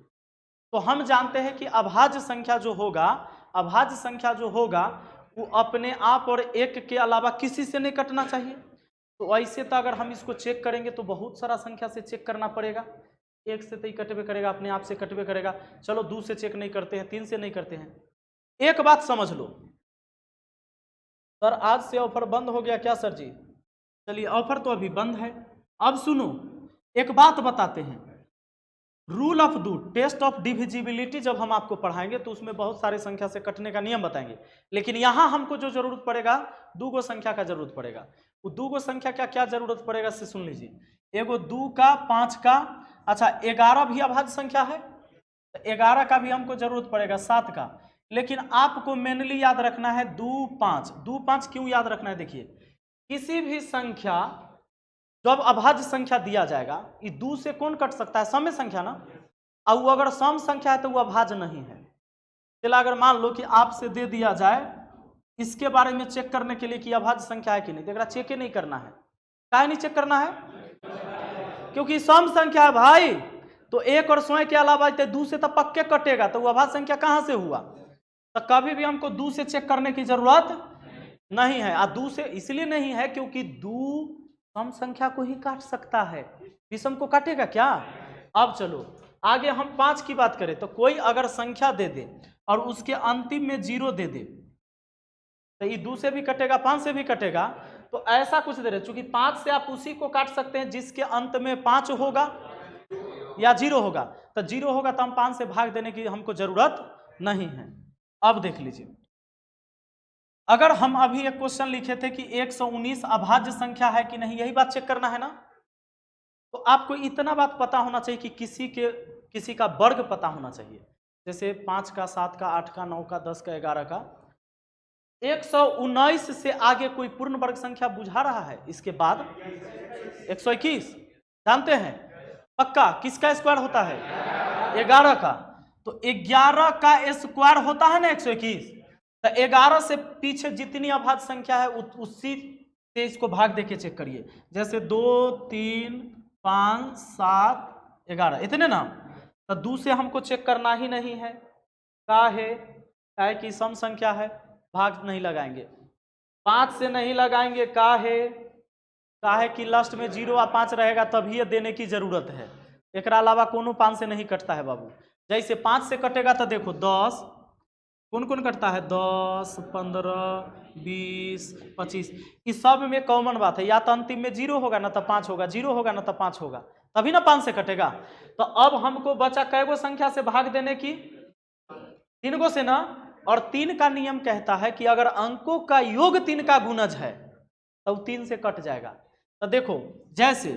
[SPEAKER 1] तो हम जानते हैं कि अभाज्य संख्या जो होगा वो अपने आप और 1 के अलावा किसी से नहीं कटना चाहिए। तो ऐसे तो अगर हम इसको चेक करेंगे तो बहुत सारा संख्या से चेक करना पड़ेगा। 1 से तो ही कटवे करेगा, अपने आप से कटवे करेगा। चलो 2 से चेक नहीं करते हैं, 3 से नहीं करते हैं। एक बात समझ लो सर, आज से ऑफर बंद हो गया क्या सर जी? चलिए ऑफर तो अभी बंद है। अब सुनो, एक बात बताते हैं। रूल ऑफ दू टेस्ट ऑफ डिविजिबिलिटी जब हम आपको पढ़ाएंगे तो उसमें बहुत सारे संख्या से कटने का नियम बताएंगे। लेकिन यहां हमको जो जरूरत पड़ेगा 2 गो संख्या का जरूरत पड़ेगा। वो 2 गो संख्या का क्या जरूरत पड़ेगा से सुन लीजिए। एगो 2 का, 5 का, अच्छा 11 भी अभाज्य संख्या है तो 11 का भी हमको जरूरत पड़ेगा, 7 का। लेकिन आपको मेनली याद रखना है 2, 5। 2, 5 क्यों याद रखना है? देखिए किसी भी संख्या जब अभाज्य संख्या दिया जाएगा, ये 2 से कौन कट सकता है? सम संख्या ना। और वो अगर सम संख्या है तो वो अभाज्य नहीं है। चला अगर मान लो कि आपसे दे दिया जाए इसके बारे में चेक करने के लिए कि अभाज्य संख्या है कि नहीं, तो चेक ही नहीं करना है। काहे नहीं चेक करना है? क्योंकि सम संख्या है भाई। तो 1 और 100 के अलावा 2 से तो पक्के कटेगा, तो वो अभाज्य संख्या कहां से हुआ? तो कभी भी हमको 2 से चेक करने की जरूरत नहीं है। 2 से इसलिए नहीं है क्योंकि 2 सम संख्या को ही काट सकता है, विषम को काटेगा क्या? अब चलो आगे हम 5 की बात करें तो कोई अगर संख्या दे दे और उसके अंतिम में 0 दे दे तो ये 2 से भी कटेगा, 5 से भी कटेगा। तो ऐसा कुछ दे रहे, चूंकि 5 से आप उसी को काट सकते हैं जिसके अंत में 5 होगा या 0 होगा। तो 0 होगा तो हम 5 से भाग देने की हमको जरूरत नहीं है। अब देख लीजिए, अगर हम अभी एक क्वेश्चन लिखे थे कि 119 अभाज्य संख्या है कि नहीं, यही बात चेक करना है ना। तो आपको इतना बात पता होना चाहिए कि किसी का वर्ग पता होना चाहिए। जैसे 5 का, 7 का, 8 का, 9 का, 10 का, 11 का। 119 से आगे कोई पूर्ण वर्ग संख्या बुझा रहा है? इसके बाद 121 जानते हैं पक्का? किसका स्क्वायर होता है? 11 का। तो 11 का स्क्वायर होता है ना 121। तो 11 से पीछे जितनी अभाज्य संख्या है उसी से इसको भाग देके चेक करिए। जैसे 2, 3, 5, 7, 11 इतने ना। तो 2 से हमको चेक करना ही नहीं है, काहे कि सम संख्या है, भाग नहीं लगाएंगे। 5 से नहीं लगाएंगे, काहे कहा है कि लास्ट में 0 और 5 रहेगा तभी ये देने की जरूरत है, एक अलावा कोनो 5 से नहीं कटता है बाबू। जैसे 5 से कटेगा तो देखो 10, कौन कौन कटता है 10, 15, 20, 25, इस सब में कॉमन बात है, या तो अंतिम में 0 होगा ना तो 5 होगा, 0 होगा ना तो 5 होगा, तभी ना 5 से कटेगा। तो अब हमको बचा कैगो संख्या से भाग देने की, 3 गो से ना, और 3 का नियम कहता है कि अगर अंकों का योग 3 का गुणज है तो 3 से कट जाएगा। तो देखो जैसे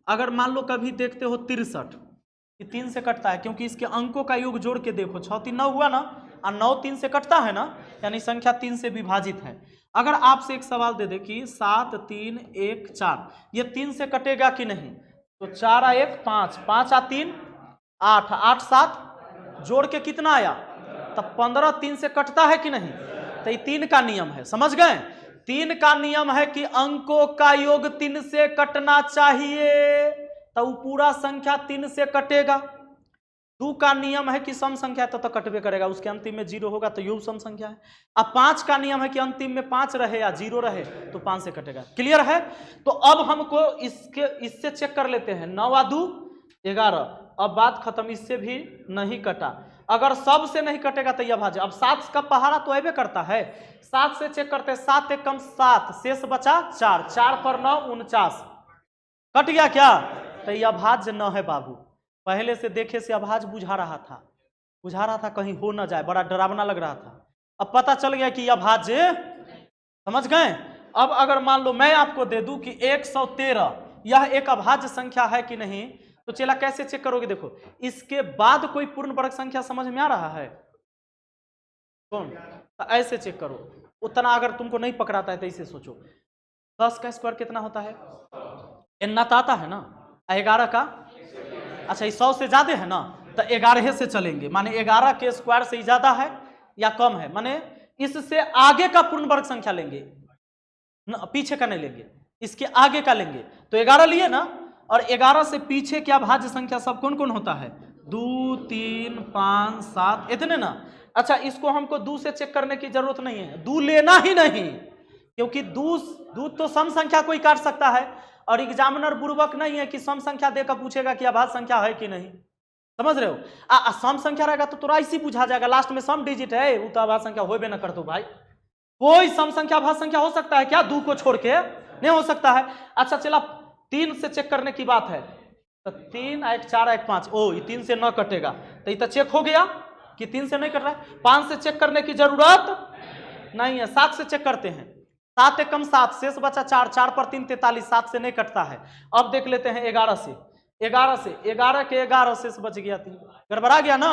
[SPEAKER 1] अगर मान लो कभी देखते हो 63, ये 3 से कटता है क्योंकि इसके अंकों का योग जोड़ के देखो, 6 3 9 हुआ ना, और 9 3 से कटता है ना, यानी संख्या 3 से विभाजित है। अगर आपसे एक सवाल दे दे कि 7 3 1 4 ये 3 से कटेगा कि नहीं, तो 4 आ 1 5, 5 आ 3 8, 8 7 जोड़ के कितना आया, तब 15 3 से कटता है कि नहीं। तो ये 3 का नियम है, समझ गए। 3 का नियम है कि अंकों का योग 3 से कटना चाहिए, तो पूरा संख्या 3 से कटेगा। 2 का नियम है कि सम संख्या तो कटबे करेगा, उसके अंतिम में 0 होगा तो योग सम संख्या है। अब 5 का नियम है कि अंतिम में 5 रहे या 0 रहे तो 5 से कटेगा। क्लियर है। तो अब हमको इससे चेक कर लेते हैं, 9 आ 2 11, अब बात खत्म, इससे भी नहीं कटा। अगर सब से नहीं कटेगा तो यह भाज्य। अब 7 का पहाड़ा तो ऐबे करता है, 7 से चेक करते हैं, 7 एक कम 7, शेष बचा 4, 4 पर 9 49, कट गया क्या, तो यह भाज्य न है बाबू। पहले से देखे से अभाज्य बुझा रहा था कहीं हो ना जाए, बड़ा डरावना लग रहा था। अब पता चल गया कि यह भाज्य, समझ गए। अब अगर मान लो मैं आपको दे दूं कि 113 यह एक अभाज्य संख्या है कि नहीं, तो चला कैसे चेक करोगे, देखो इसके बाद कोई पूर्ण वर्ग संख्या समझ में आ रहा है कौन, तो ऐसे चेक करो। उतना अगर तुमको नहीं पकड़ाता है तो इसे सोचो, 10 का स्क्वायर कितना होता है, इतना तो आता है ना, 11 का, अच्छा ये 100 से ज्यादा है ना, तो 11 से चलेंगे, माने 11 के स्क्वायर से ज्यादा है या कम है, माने इससे आगे का पूर्ण वर्ग संख्या लेंगे, पीछे का नहीं लेंगे, इसके आगे का लेंगे। तो 11 लिए ना, और 11 से पीछे क्या भाज्य संख्या सब कौन कौन होता है, 2 3 5 7, इतने ना। अच्छा इसको हमको 2 से चेक करने की जरूरत नहीं है, 2 लेना ही नहीं, क्योंकि 2 तो सम संख्या कोई काट सकता है, और एग्जामिनर बुर्बक नहीं है कि सम संख्या देकर पूछेगा कि अभाज्य संख्या है कि नहीं, समझ रहे हो। सम संख्या रहेगा तो तुरंत ऐसी पूछा जाएगा, लास्ट में सम डिजिट है, वो तो अभाज्य संख्या होबे ना करतो भाई। कोई सम संख्या अभाज्य संख्या हो सकता है क्या, 2 को छोड़ के नहीं हो सकता है। अच्छा चला 3 से चेक करने की बात है, तो 3 1 4 1 5, ओ ये 3 से न कटेगा, तो ये तो चेक हो गया कि 3 से नहीं कट रहा है। 5 से चेक करने की जरूरत नहीं है, 7 से चेक करते हैं, 7 एक कम 7, शेष बचा 4, 4 पर 3 43, 7 से नहीं कटता है। अब देख लेते हैं 11 से, 11 के 11 शेष बच गया 3, गड़बड़ा गया ना,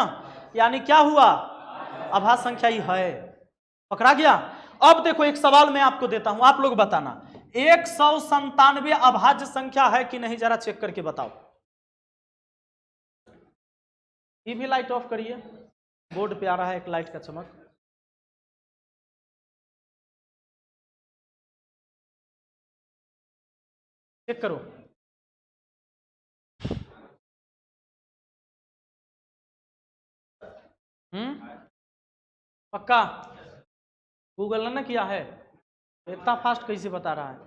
[SPEAKER 1] यानी क्या हुआ, अभाज्य संख्या ही है, पकड़ा गया। अब देखो एक सवाल मैं आपको देता हूं, आप लोग बताना, 197 अभाज्य संख्या है कि नहीं, जरा चेक करके बताओ। टीवी लाइट ऑफ करिए, बोर्ड पे आ रहा है एक लाइट का चमक। चेक करो, पक्का गूगल ने ना किया है, इतना फास्ट कैसे बता रहा है।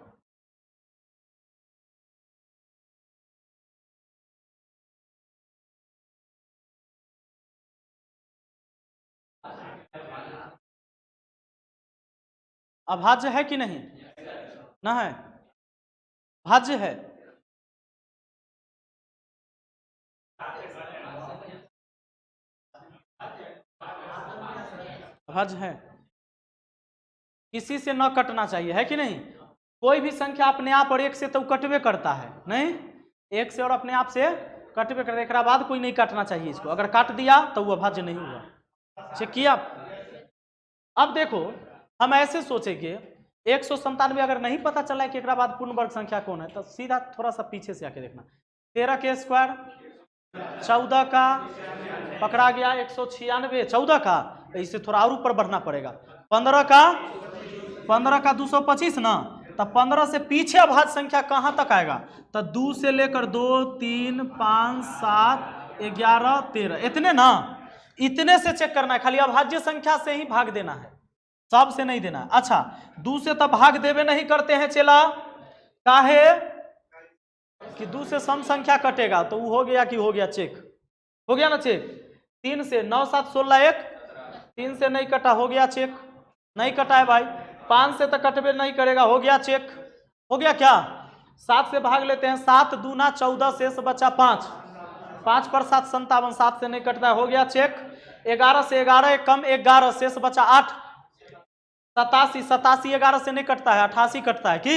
[SPEAKER 1] अभाज्य है कि नहीं, ना है, भाज्य है, भाज्य है, किसी से न कटना चाहिए, है कि नहीं। कोई भी संख्या अपने आप और एक से तो कटवे करता है, नहीं एक से और अपने आप से कटवे करता है, एक बाद कोई नहीं काटना चाहिए इसको, अगर काट दिया तो वो अभाज्य नहीं हुआ। चेक किया। अब देखो हम ऐसे सोचेंगे, 197 अगर नहीं पता चला है कि एक बाद पूर्ण वर्ग संख्या कौन है, तो सीधा थोड़ा सा पीछे से आके देखना, 13 के स्क्वायर 14 का पकड़ा गया, 196 14 का, इससे थोड़ा और ऊपर बढ़ना पड़ेगा, 15 का 225 ना, तो 15 से पीछे अभाज्य संख्या कहां तक आएगा, तो 2 से लेकर 2 3 5 7 11 13, इतने ना, इतने से चेक करना है, खाली अभाज्य संख्या से ही भाग देना है, सब से नहीं देना। अच्छा 2 से तो भाग देवे नहीं करते हैं चेला, काहे कि 2 से सम संख्या कटेगा तो वो हो गया कि हो गया चेक, हो गया ना चेक। 3 से 9 7 16 1, 3 से नहीं कटा, हो गया चेक, नहीं कटा है भाई। 5 से तो कटबे नहीं करेगा, हो गया चेक, हो गया क्या। 7 से भाग लेते हैं, 7 दूना 14 शेष बचा 5, 5 पर 7 57, 7 से नहीं कटता है, हो गया चेक। 11 से 11 कम 11 शेष बचा 8, 87, 87 11 से नहीं कटता है, 88 कटता है कि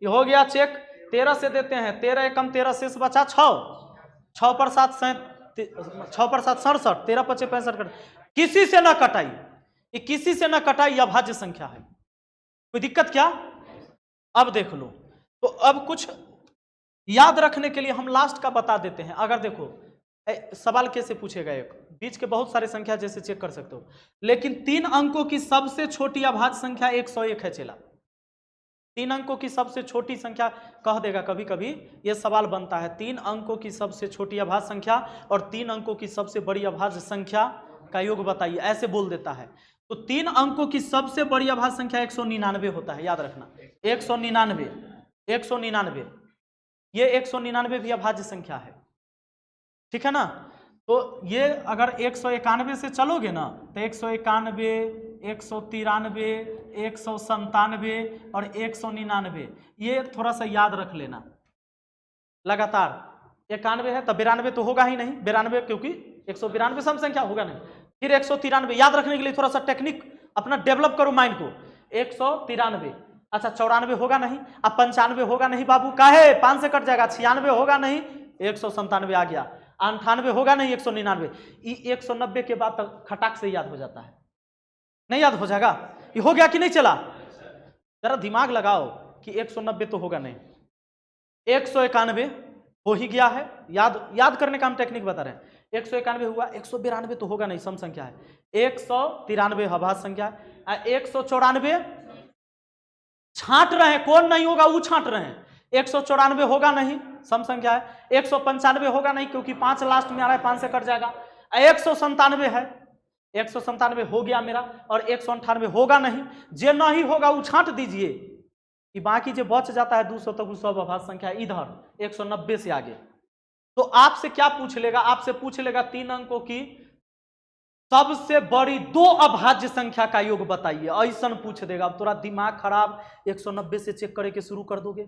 [SPEAKER 1] ये हो गया चेक। 13 से देते हैं, 13 कम 13 शेष बचा 6, 6 पर 7 6 पर 7 67, 13 पचे 65 कट, किसी से ना कटाई, ये किसी से ना कटाई अभाज्य संख्या है, कोई दिक्कत क्या। अब देख लो, तो अब कुछ याद रखने के लिए हम लास्ट का बता देते हैं। अगर देखो सवाल कैसे पूछेगा, एक बीच के बहुत सारे संख्या जैसे चेक कर सकते हो, लेकिन 3 अंकों की सबसे छोटी अभाज्य संख्या 101 है चेला। 3 अंकों की सबसे छोटी संख्या कह देगा कभी कभी, यह सवाल बनता है 3 अंकों की सबसे छोटी अभाज्य संख्या और 3 अंकों की सबसे बड़ी अभाज्य संख्या का योग बताइए, ऐसे बोल देता है। तो 3 अंकों की सबसे बड़ी अभाज्य संख्या 199 होता है, याद रखना 199, 199, ये 199 भी अभाज्य संख्या है, ठीक है ना। तो ये अगर 191 से चलोगे ना तो 191, 193, 197 और 199, ये थोड़ा सा याद रख लेना लगातार। 91 है तो 92 तो होगा ही नहीं, 92 क्योंकि 192 सम संख्या होगा नहीं। फिर 193, याद रखने के लिए थोड़ा सा टेक्निक अपना डेवलप करो माइंड को। 193, अच्छा 94 होगा नहीं, अब 95 होगा नहीं बाबू, काहे 5 से कट जाएगा, 96 होगा नहीं, 197 आ गया, 98 होगा नहीं, 199, 190 के बाद तक खटाक से याद हो जाता है, नहीं याद हो जाएगा, ये हो गया कि नहीं चला। जरा दिमाग लगाओ कि 190 तो होगा नहीं, 191 हो ही गया है, याद करने का हम टेक्निक बता रहे हैं। 191 हुआ, 192 तो होगा नहीं, सम संख्या है, 193 अभाज्य संख्या है, 194 छांट रहे हैं, कौन नहीं होगा वो छांट रहे हैं, 194 होगा नहीं, सम संख्या है, 195 होगा नहीं क्योंकि 5 लास्ट में आ रहा है, 5 से कट जाएगा, 197 है, 197 हो गया मेरा, और 198 होगा नहीं, जे नहीं होगा वो छांट दीजिए कि बाकी जो बच जाता है 200 तक, सब अभाज्य संख्या इधर 190 से आगे। तो आपसे क्या पूछ लेगा, आपसे पूछ लेगा 3 अंकों की सबसे बड़ी 2 अभाज्य संख्या का योग बताइए, ऐसा पूछ देगा। अब थोड़ा दिमाग खराब, 190 से चेक करे के शुरू कर दोगे,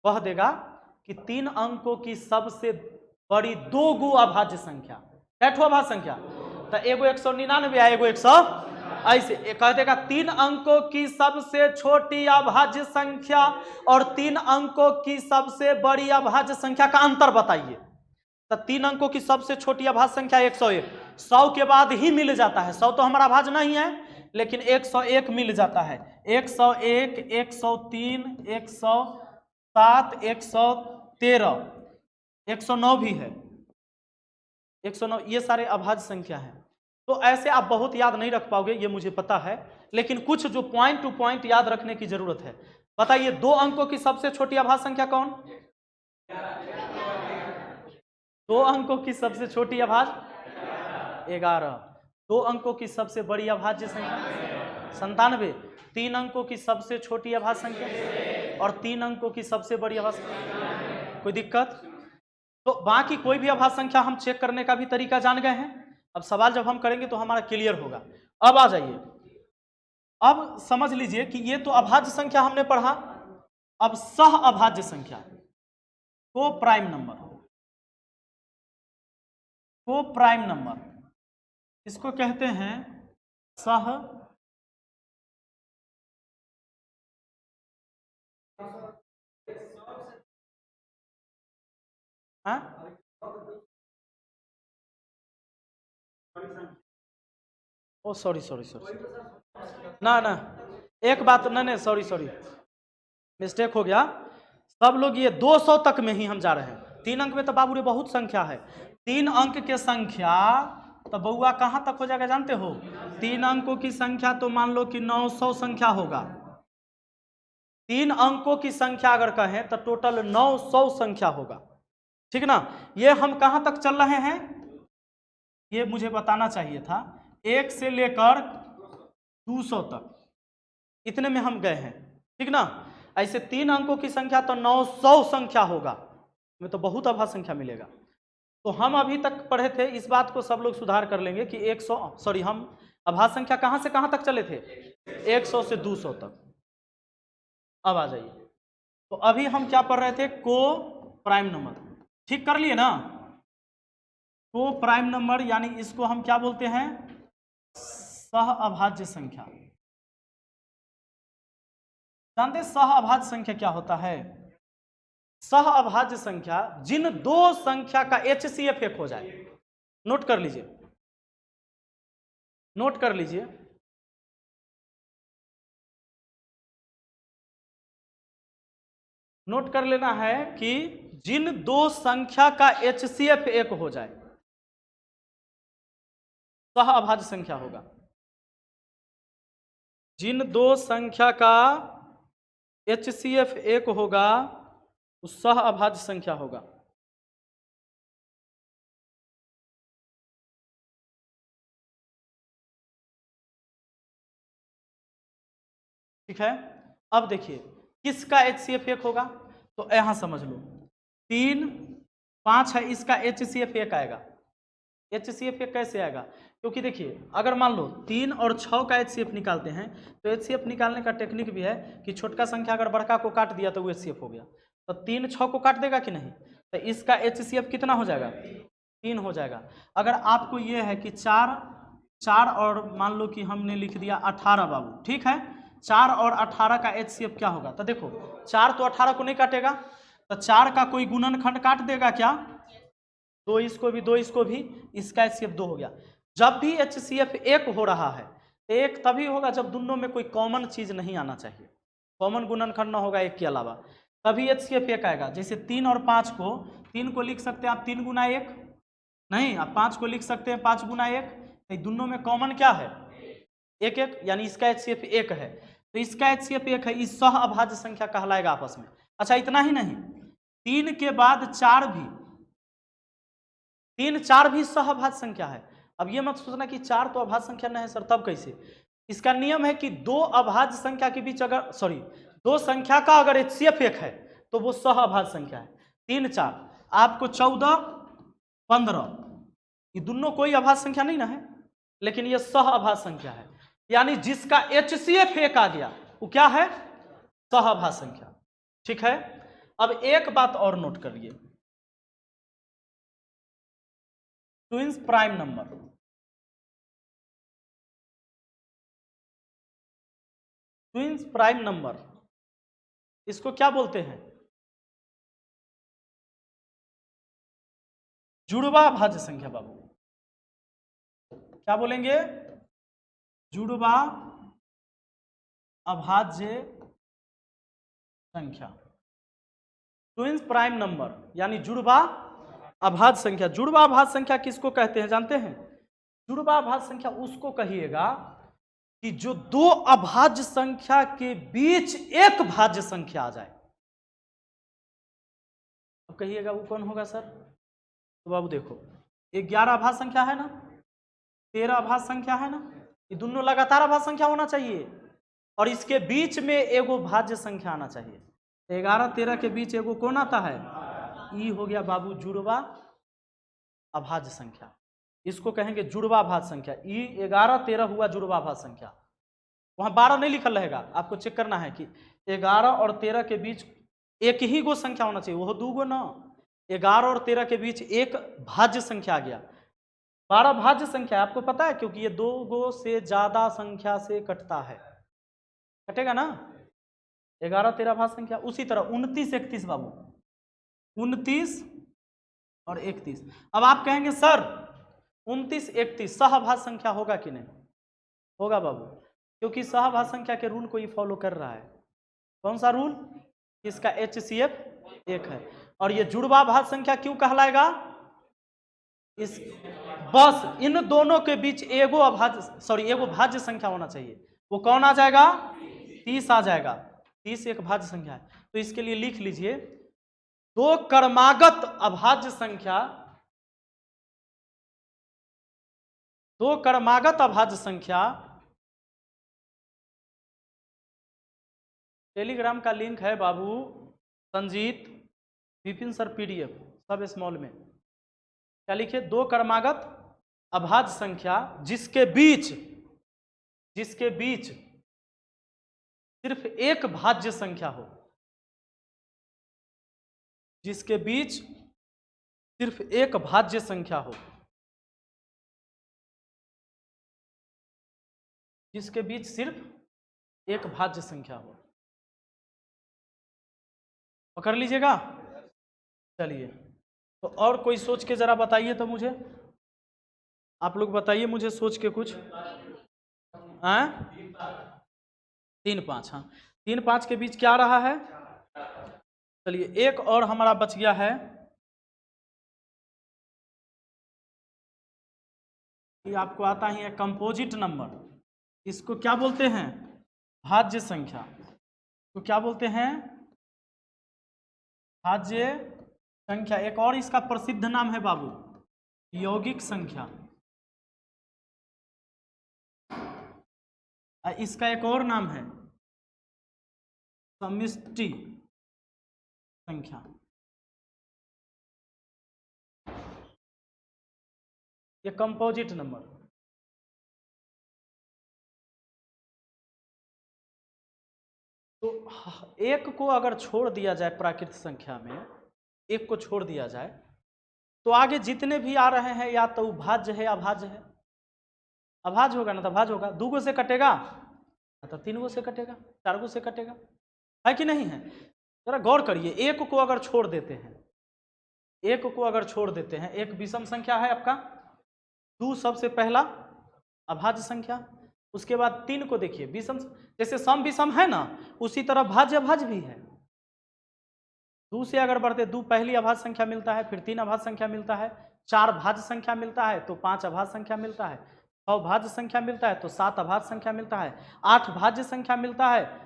[SPEAKER 1] कह देगा कि 3 अंकों की सबसे बड़ी 2 गो अभाज्य संख्या, कैठो अभाज्य संख्या, तो एगो 199 है, एगो 100, ऐसे कह देगा 3 अंकों की सबसे छोटी अभाज्य संख्या और 3 अंकों की सबसे बड़ी अभाज्य संख्या का अंतर बताइए। तो 3 अंकों की सबसे छोटी अभाज्य संख्या 101, 100 के बाद ही मिल जाता है, 100 तो हमारा अभाज्य नहीं है, लेकिन 101 मिल जाता है, 101, 103, 107, 113, 109 भी है, 109, ये सारे अभाज्य संख्या हैं। तो ऐसे आप बहुत याद नहीं रख पाओगे, ये मुझे पता है, लेकिन कुछ जो पॉइंट टू पॉइंट याद रखने की जरूरत है। बताइए 2 अंकों की सबसे छोटी अभाज्य संख्या कौन, 2 अंकों की सबसे छोटी अभाज्य 11, 2 अंकों की सबसे बड़ी अभाज्य संख्या 97, 3 अंकों की सबसे छोटी अभाज्य संख्या और 3 अंकों की सबसे बड़ी अभाज्य संख्या, कोई दिक्कत। तो बाकी कोई भी अभाज्य संख्या हम चेक करने का भी तरीका जान गए हैं, अब सवाल जब हम करेंगे तो हमारा क्लियर होगा। अब आ जाइए, अब समझ लीजिए कि ये तो अभाज्य संख्या हमने पढ़ा, अब सह अभाज्य संख्या, को प्राइम नंबर, को प्राइम नंबर, इसको कहते हैं सह ओ सॉरी ना एक बात, नहीं सॉरी मिस्टेक हो गया, सब लोग ये 200 तक में ही हम जा रहे हैं। 3 अंक में तो बाबू रे बहुत संख्या है, 3 अंक के संख्या तो बउआ कहाँ तक हो जाएगा जानते हो, 3 अंकों की संख्या तो मान लो कि 900 संख्या होगा, 3 अंकों की संख्या अगर कहें तो टोटल 900 संख्या होगा, ठीक ना। ये हम कहाँ तक चल रहे हैं, ये मुझे बताना चाहिए था, 1 से लेकर 200 तक, इतने में हम गए हैं, ठीक ना। ऐसे 3 अंकों की संख्या तो 900 संख्या होगा, में तो बहुत अभाज्य संख्या मिलेगा। तो हम अभी तक पढ़े थे, इस बात को सब लोग सुधार कर लेंगे कि 100 सॉरी हम अभाज्य संख्या कहां से कहां तक चले थे, 100 से 200 तक। अब आ जाइए, तो अभी हम क्या पढ़ रहे थे, को प्राइम नंबर, ठीक कर लिए ना। को प्राइम नंबर यानी इसको हम क्या बोलते हैं, सह अभाज्य संख्या। जानते सह अभाज्य संख्या क्या होता है? सह अभाज्य संख्या जिन दो संख्या का HCF एक हो जाए। नोट कर लीजिए, नोट कर लीजिए, नोट कर लेना है कि जिन दो संख्या का HCF एक हो जाए, सह अभाज्य संख्या होगा। जिन दो संख्या का HCF एक होगा वो सह अभाज्य संख्या होगा। ठीक है, अब देखिए किसका HCF एक होगा, तो यहां समझ लो 3 5 है, इसका HCF एक आएगा। HCF एक कैसे आएगा, क्योंकि देखिए अगर मान लो 3 और 6 का HCF निकालते हैं तो HCF निकालने का टेक्निक भी है कि छोटका संख्या अगर बड़का को काट दिया तो वो HCF हो गया, तो 3 6 को काट देगा कि नहीं, तो इसका HCF कितना हो जाएगा, 3 हो जाएगा। अगर आपको ये है कि 4 और मान लो कि हमने लिख दिया 18 बाबू, ठीक है, 4 और 18 का HCF क्या होगा, तो देखो 4 तो 18 को नहीं काटेगा, तो 4 का कोई गुणनखंड काट देगा क्या, 2 इसको भी 2 इसको भी, इसका HCF 2 हो गया। जब भी HCF एक हो रहा है, एक तभी होगा जब दोनों में कोई कॉमन चीज नहीं आना चाहिए, कॉमन गुणनखंड ना होगा एक के अलावा, तभी HCF एक आएगा। जैसे 3 और 5 को, 3 को लिख सकते हैं आप 3 गुना 1, नहीं आप 5 को लिख सकते हैं 5 गुना 1, तो दोनों में कॉमन क्या है, एक एक, यानी इसका HCF एक है, तो इसका HCF एक है, इस सह अभाज्य संख्या कहलाएगा आपस में। अच्छा इतना ही नहीं, 3 के बाद 4 भी, 3 4 भी सह अभाज्य संख्या है। अब ये मत सोचना कि 4 तो अभाज्य संख्या नहीं है सर, तब कैसे, इसका नियम है कि दो अभाज्य संख्या के बीच अगर दो संख्या का अगर HCF एक है तो वो सह अभाज्य संख्या है। 3 4 आपको 14 15, ये दोनों कोई अभाज्य संख्या नहीं ना है, लेकिन ये सह अभाज्य संख्या है, यानी जिसका HCF एक आ गया वो क्या है, सह अभाज्य संख्या। ठीक है, अब एक बात और नोट करिए, twins prime number, twins prime number इसको क्या बोलते हैं, जुड़वा भाज्य संख्या। बाबू क्या बोलेंगे, जुड़वा अभाज्य संख्या, ट्विंस प्राइम नंबर यानी जुड़वा अभाज्य संख्या। जुड़वा अभाज्य संख्या किसको कहते हैं जानते हैं, जुड़वा अभाज्य संख्या उसको कहिएगा कि जो दो अभाज्य संख्या के बीच एक भाज्य संख्या आ जाए। अब कहिएगा वो कौन होगा सर, तो बाबू देखो 11 अभाज्य संख्या है ना, 13 अभाज्य संख्या है ना, ये दोनों लगातार अभाज्य संख्या होना चाहिए और इसके बीच में एगो भाज्य संख्या आना चाहिए। 11 13 के बीच एगो कौन आता है, ई हो गया बाबू जुड़वा अभाज्य संख्या, इसको कहेंगे जुड़वा अभाज्य संख्या। ई 11 13 हुआ जुड़वा अभाज्य संख्या, वहां 12 नहीं लिखल रहेगा, आपको चेक करना है कि 11 और 13 के बीच एक ही गो संख्या होना चाहिए, वो दो गो ना, 11 और 13 के बीच एक भाज्य संख्या आ गया। 12 भाज्य संख्या आपको पता है, क्योंकि ये दो गो से ज्यादा संख्या से कटता है, कटेगा ना, 11 13 भाज्य संख्या। उसी तरह 29 31 बाबू, 29 और 31। अब आप कहेंगे सर 29 31 सहभाज्य संख्या होगा कि नहीं, होगा बाबू, क्योंकि सहभाज्य संख्या के रूल को ही फॉलो कर रहा है। कौन सा रूल, इसका HCF एक है, और ये जुड़वा भाज्य संख्या क्यों कहलाएगा, इस बस इन दोनों के बीच एगो अभाज्य एगो भाज्य संख्या होना चाहिए, वो कौन आ जाएगा, 30 आ जाएगा, 30 एक भाज्य संख्या है। तो इसके लिए लिख लीजिए दो क्रमागत अभाज्य संख्या, दो क्रमागत अभाज्य संख्या टेलीग्राम का लिंक है बाबू संजीत विपिन सर PDF सब स्मॉल में। क्या लिखे? दो क्रमागत अभाज्य संख्या जिसके बीच सिर्फ एक भाज्य संख्या हो, जिसके बीच सिर्फ एक भाज्य संख्या हो, जिसके बीच सिर्फ एक भाज्य संख्या हो। पकड़ लीजिएगा। चलिए, तो और कोई सोच के जरा बताइए तो मुझे, आप लोग बताइए मुझे सोच के कुछ। 3 5, हाँ 3 5 के बीच क्या रहा है? चलिए, एक और हमारा बच गया है कि आपको आता ही है कंपोजिट नंबर। इसको क्या बोलते हैं? भाज्य संख्या। तो क्या बोलते हैं? भाज्य संख्या। एक और इसका प्रसिद्ध नाम है बाबू यौगिक संख्या। इसका एक और नाम है समष्टि संख्या। ये कंपोजिट नंबर। तो एक को अगर छोड़ दिया जाए प्राकृत संख्या में, एक को छोड़ दिया जाए तो आगे जितने भी आ रहे हैं या तो भाज्य है या अभाज्य है। अभाज्य होगा ना तो भाज्य होगा। 2 गो से कटेगा तो 3 गो से कटेगा, 4 गो से कटेगा, है कि नहीं है? जरा गौर करिए, एक को अगर छोड़ देते हैं, एक विषम संख्या है आपका, 2 सबसे पहला अभाज्य संख्या, उसके बाद 3 को देखिए विषम, जैसे सम विषम है ना उसी तरह भाज्य अभाज्य भी है। 2 से अगर बढ़ते 2 पहली अभाज्य संख्या मिलता है, फिर 3 अभाज्य संख्या मिलता है, 4 भाज्य संख्या मिलता है तो 5 अभाज्य संख्या मिलता है, 6 भाज्य संख्या मिलता है तो 7 अभाज्य संख्या मिलता है, 8 भाज्य संख्या मिलता है,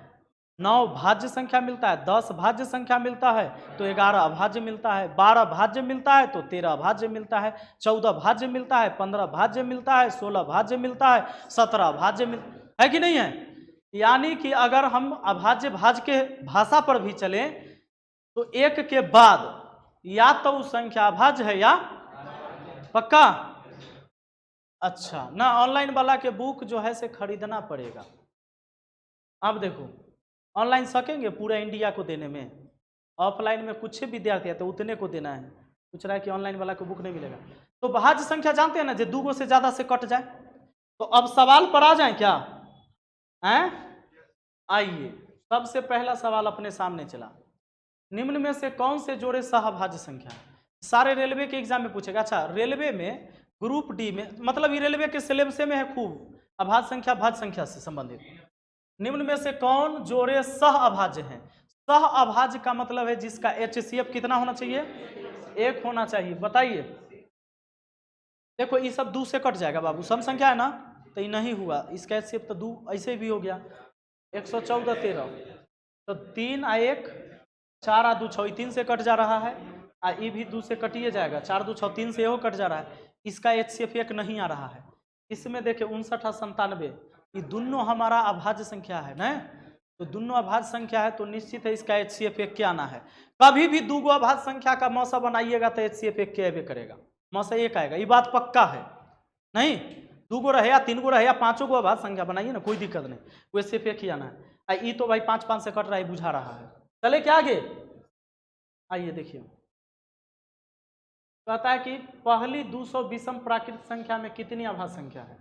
[SPEAKER 1] 9 भाज्य संख्या मिलता है, 10 भाज्य संख्या मिलता है तो 11 अभाज्य मिलता है, 12 भाज्य मिलता है तो 13 भाज्य मिलता है, 14 भाज्य मिलता है, 15 भाज्य मिलता है, 16 भाज्य मिलता है, 17 भाज्य है कि नहीं है? यानी कि अगर हम अभाज्य भाज्य के भाषा पर भी चलें तो एक के बाद या तो संख्या अभाज्य है या पक्का। अच्छा, ना ऑनलाइन वाला के बुक जो है से खरीदना पड़ेगा। अब देखो, ऑनलाइन सकेंगे पूरा इंडिया को देने में, ऑफलाइन में कुछ विद्यार्थी है तो उतने को देना है। पूछ रहा है कि ऑनलाइन वाला को बुक नहीं मिलेगा। तो भाज्य संख्या जानते हैं ना, जो 2 गो से ज्यादा से कट जाए। तो अब सवाल पर आ जाए क्या? आइए, सबसे पहला सवाल अपने सामने चला, निम्न में से कौन से जोड़े सहभाज्य संख्या है? सारे रेलवे के एग्जाम में पूछेगा। अच्छा, रेलवे में ग्रुप डी में, मतलब ये रेलवे के सिलेबस में है खूब, अभाज्य संख्या भाज्य संख्या से संबंधित। निम्न में से कौन जोड़े सह अभाज्य हैं? सह अभाज्य का मतलब है जिसका HCF कितना होना चाहिए? 1 होना चाहिए। बताइए। देखो ये सब 2 से कट जाएगा बाबू, सम संख्या है ना, तो ये नहीं हुआ, इसका HCF तो 2 ऐसे भी हो गया। 114 13 तो 3 आ 1 4 आ 2 6, 3 से कट जा रहा है, ये भी 2 से कटिए जाएगा, 4 2 6 3 से हो कट जा रहा है। इसका HCF 1 नहीं आ रहा है। इसमें देखिए 59 और 97, ये दोनों हमारा अभाज्य संख्या है ना, तो दोनों अभाज्य संख्या है तो निश्चित है इसका HCF 1 क्या आना है। कभी भी 2 गो अभाज्य संख्या का मौसा बनाइएगा तो HCF 1 के आवे करेगा, मौसा 1 आएगा, ये बात पक्का है। नहीं 2 गो रहे या 3 गो रहे या 5 गो अभाज्य संख्या बनाइए ना, कोई दिक्कत नहीं, वो HCF 1 ही आना है। ये तो भाई 5 5 से कट रहा है, बुझा रहा है। चले क्या आगे? आइए देखिए, कहता है कि पहली 200 विषम प्राकृत संख्या में कितनी अभाज्य संख्या है?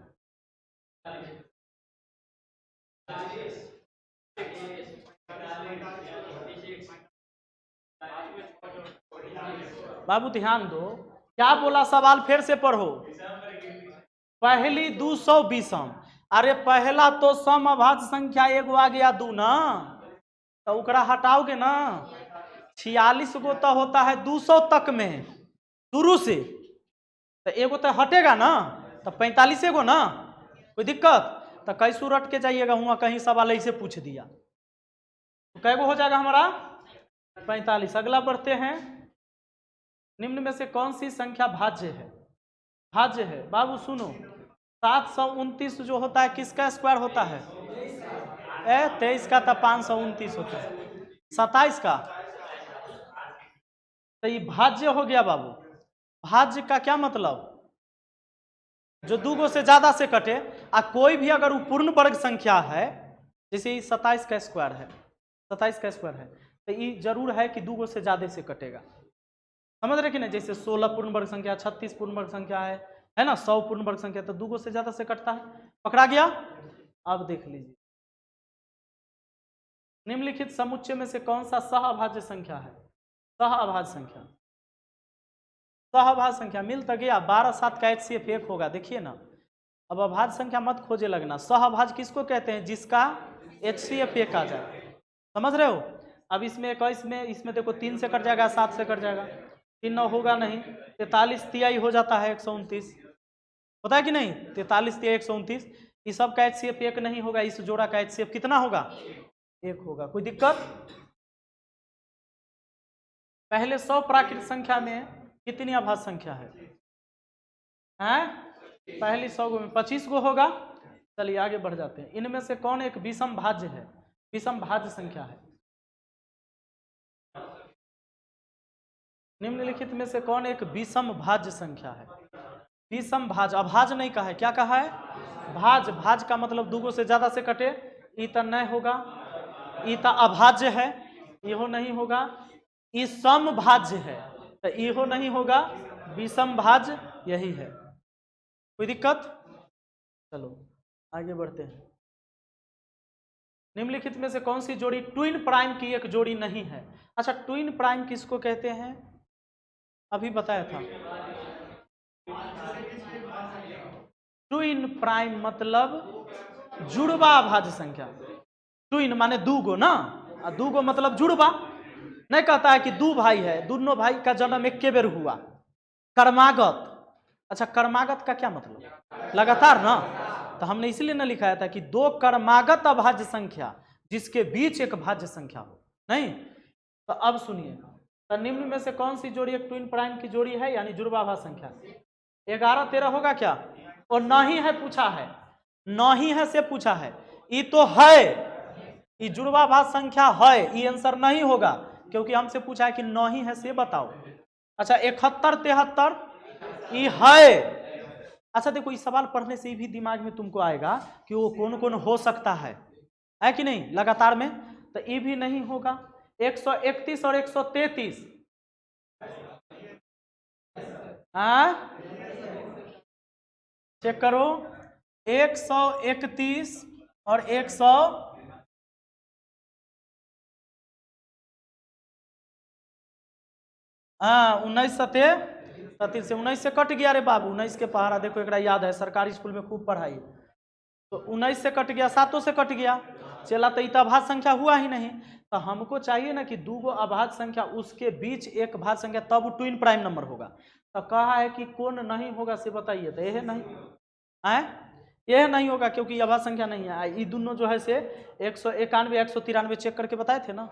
[SPEAKER 1] बाबू ध्यान दो, क्या बोला सवाल फिर से पढ़ो। पहली 200 विषम, अरे पहला तो सम अभाज्य संख्या एगो आ गया 2 ना, तो उकरा हटाओगे ना, 46 गो तो होता है 200 तक में शुरू से, तो एगो तो हटेगा ना, तो 45 गो ना, कोई दिक्कत? तो कैसू रट के जाइएगा, हुआ कहीं सवाल ऐसे पूछ दिया, तो कैगो हो जाएगा हमारा 45। अगला बढ़ते हैं, निम्न में से कौन सी संख्या भाज्य है? भाज्य है बाबू सुनो, 729 जो होता है किसका स्क्वायर होता है? 23 का तो 529 होता है, 27 का तो ये भाज्य हो गया बाबू। भाज्य का क्या मतलब, जो दो गो से ज्यादा से कटे। कोई भी अगर वो पूर्ण वर्ग संख्या है, जैसे 27 का स्क्वायर है, 27 का स्क्वायर है, तो ये जरूर है कि दो गो से ज्यादा से कटेगा, समझ रहे कि नहीं। जैसे 16 पूर्ण वर्ग संख्या, 36 पूर्ण वर्ग संख्या है ना, 100 पूर्ण वर्ग संख्या, तो दो गो से ज्यादा से कटता है। पकड़ा गया। अब देख लीजिए, निम्नलिखित समुच्चय में से कौन सा सहअभाज्य संख्या है। सहअभाज्य संख्या, सहअभाज्य संख्या मिल तो गया, 12 7 का HCF 1 होगा, देखिए ना। अब अभाज्य संख्या मत खोजे लगना। सहअभाज्य किसको कहते हैं, जिसका HCF 1 आ जाए, समझ रहे हो। अब इसमें 21 में, इसमें देखो 3 से कट जाएगा, 7 से कट जाएगा, 3 9 होगा नहीं, 43 तिहाई हो जाता है 129, होता है कि नहीं। 43 तिहाई 129, इस सब का HCF 1 नहीं होगा, इस जोड़ा का HCF कितना होगा, 1 होगा। कोई दिक्कत। पहले 100 प्राकृत संख्या में कितनी अभाज्य संख्या है, पहली 100 गो में 25 गो होगा। चलिए आगे बढ़ जाते हैं। इनमें से कौन एक विषम भाज्य है, विषम भाज्य संख्या है। निम्नलिखित में से कौन एक विषम भाज्य संख्या है। विषम भाज्य, अभाज्य नहीं कहा है, क्या कहा है, भाज्य। भाज्य का मतलब दो गो से ज्यादा से कटे, ई तो नहीं होगा, ई तो अभाज्य है, इहो नहीं होगा। ई सम भाज्य है, तो इहो नहीं होगा, विषम भाज्य यही है। कोई दिक्कत। चलो आगे बढ़ते हैं। निम्नलिखित में से कौन सी जोड़ी ट्विन प्राइम की एक जोड़ी नहीं है। अच्छा, ट्विन प्राइम किसको कहते हैं, अभी बताया था। ट्विन प्राइम मतलब जुड़वा भाज्य संख्या। ट्विन माने दूगो ना, दूगो मतलब जुड़वा। नहीं कहता है कि दो भाई है, दोनों भाई का जन्म एक बेर हुआ। कर्मागत, अच्छा कर्मागत का क्या मतलब, लगातार ना। तो हमने इसलिए ना लिखाया था कि दो कर्मागत अभाज्य संख्या जिसके बीच एक भाज्य संख्या हो, नहीं। तो अब सुनिए, तो निम्न में से कौन सी जोड़ी एक ट्विन प्राइम की जोड़ी है, यानी जुड़वा भाज्य संख्या। 11 13 होगा क्या, और नहीं है पूछा है, नहीं है से पूछा है, ये तो है, ये जुड़वा भाज्य संख्या है, ये आंसर नहीं होगा, क्योंकि हमसे पूछा है कि नहीं है से बताओ। अच्छा 71 73 ये है। अच्छा देखो, इस सवाल पढ़ने से भी दिमाग में तुमको आएगा कि वो कौन कौन हो सकता है कि नहीं लगातार में। तो ये भी नहीं होगा। 131 और 133, चेक करो, 131 और 100, हाँ 19 सते 37 से 19 से कट गया रे बाबू। 19 के पहाड़ा देखो, एक याद है, सरकारी स्कूल में खूब पढ़ाई। तो 19 से कट गया, 7 से कट गया, चला तो इतना अभाज्य संख्या हुआ ही नहीं। तो हमको चाहिए ना कि दो गो अभाज्य संख्या उसके बीच एक भाज्य संख्या, तब ट्विन प्राइम नंबर होगा। तो कहा है कि कौन नहीं होगा से बताइए, तो यह नहीं है, यह नहीं होगा क्योंकि अभाज्य संख्या नहीं है। ये दोनों जो है से 191 193 चेक करके बताए थे ना।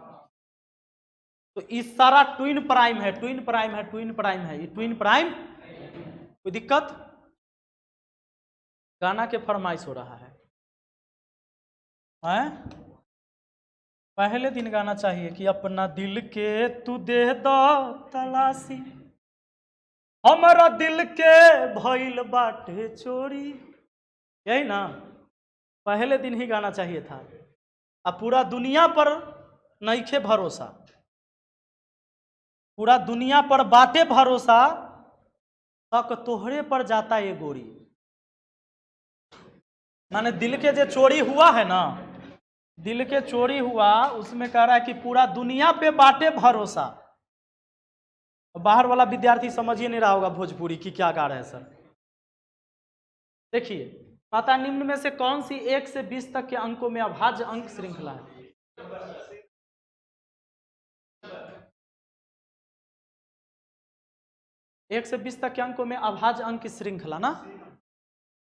[SPEAKER 1] तो इस सारा ट्विन प्राइम है, ट्विन प्राइम है, ट्विन प्राइम है, ये ट्विन प्राइम। कोई दिक्कत। गाना के फरमाइश हो रहा है, पहले दिन गाना चाहिए कि अपना दिल के तू दे दो तलाशी, हमारा दिल के भइल बाटे चोरी, यही ना पहले दिन ही गाना चाहिए था। अब पूरा दुनिया पर नइखे भरोसा, पूरा दुनिया पर बाटे भरोसा, तक तोहरे पर जाता ये गोरी। माने दिल के जो चोरी हुआ है ना, दिल के चोरी हुआ, उसमें कह रहा है कि पूरा दुनिया पे बाटे भरोसा। बाहर वाला विद्यार्थी समझ ही नहीं रहा होगा भोजपुरी की क्या गा रहे हैं सर। देखिए, पता निम्न में से कौन सी 1 से 20 तक के अंकों में अभाज्य अंक श्रृंखला है। एक से 20 तक के अंकों में अभाज्य अंक की श्रृंखला ना।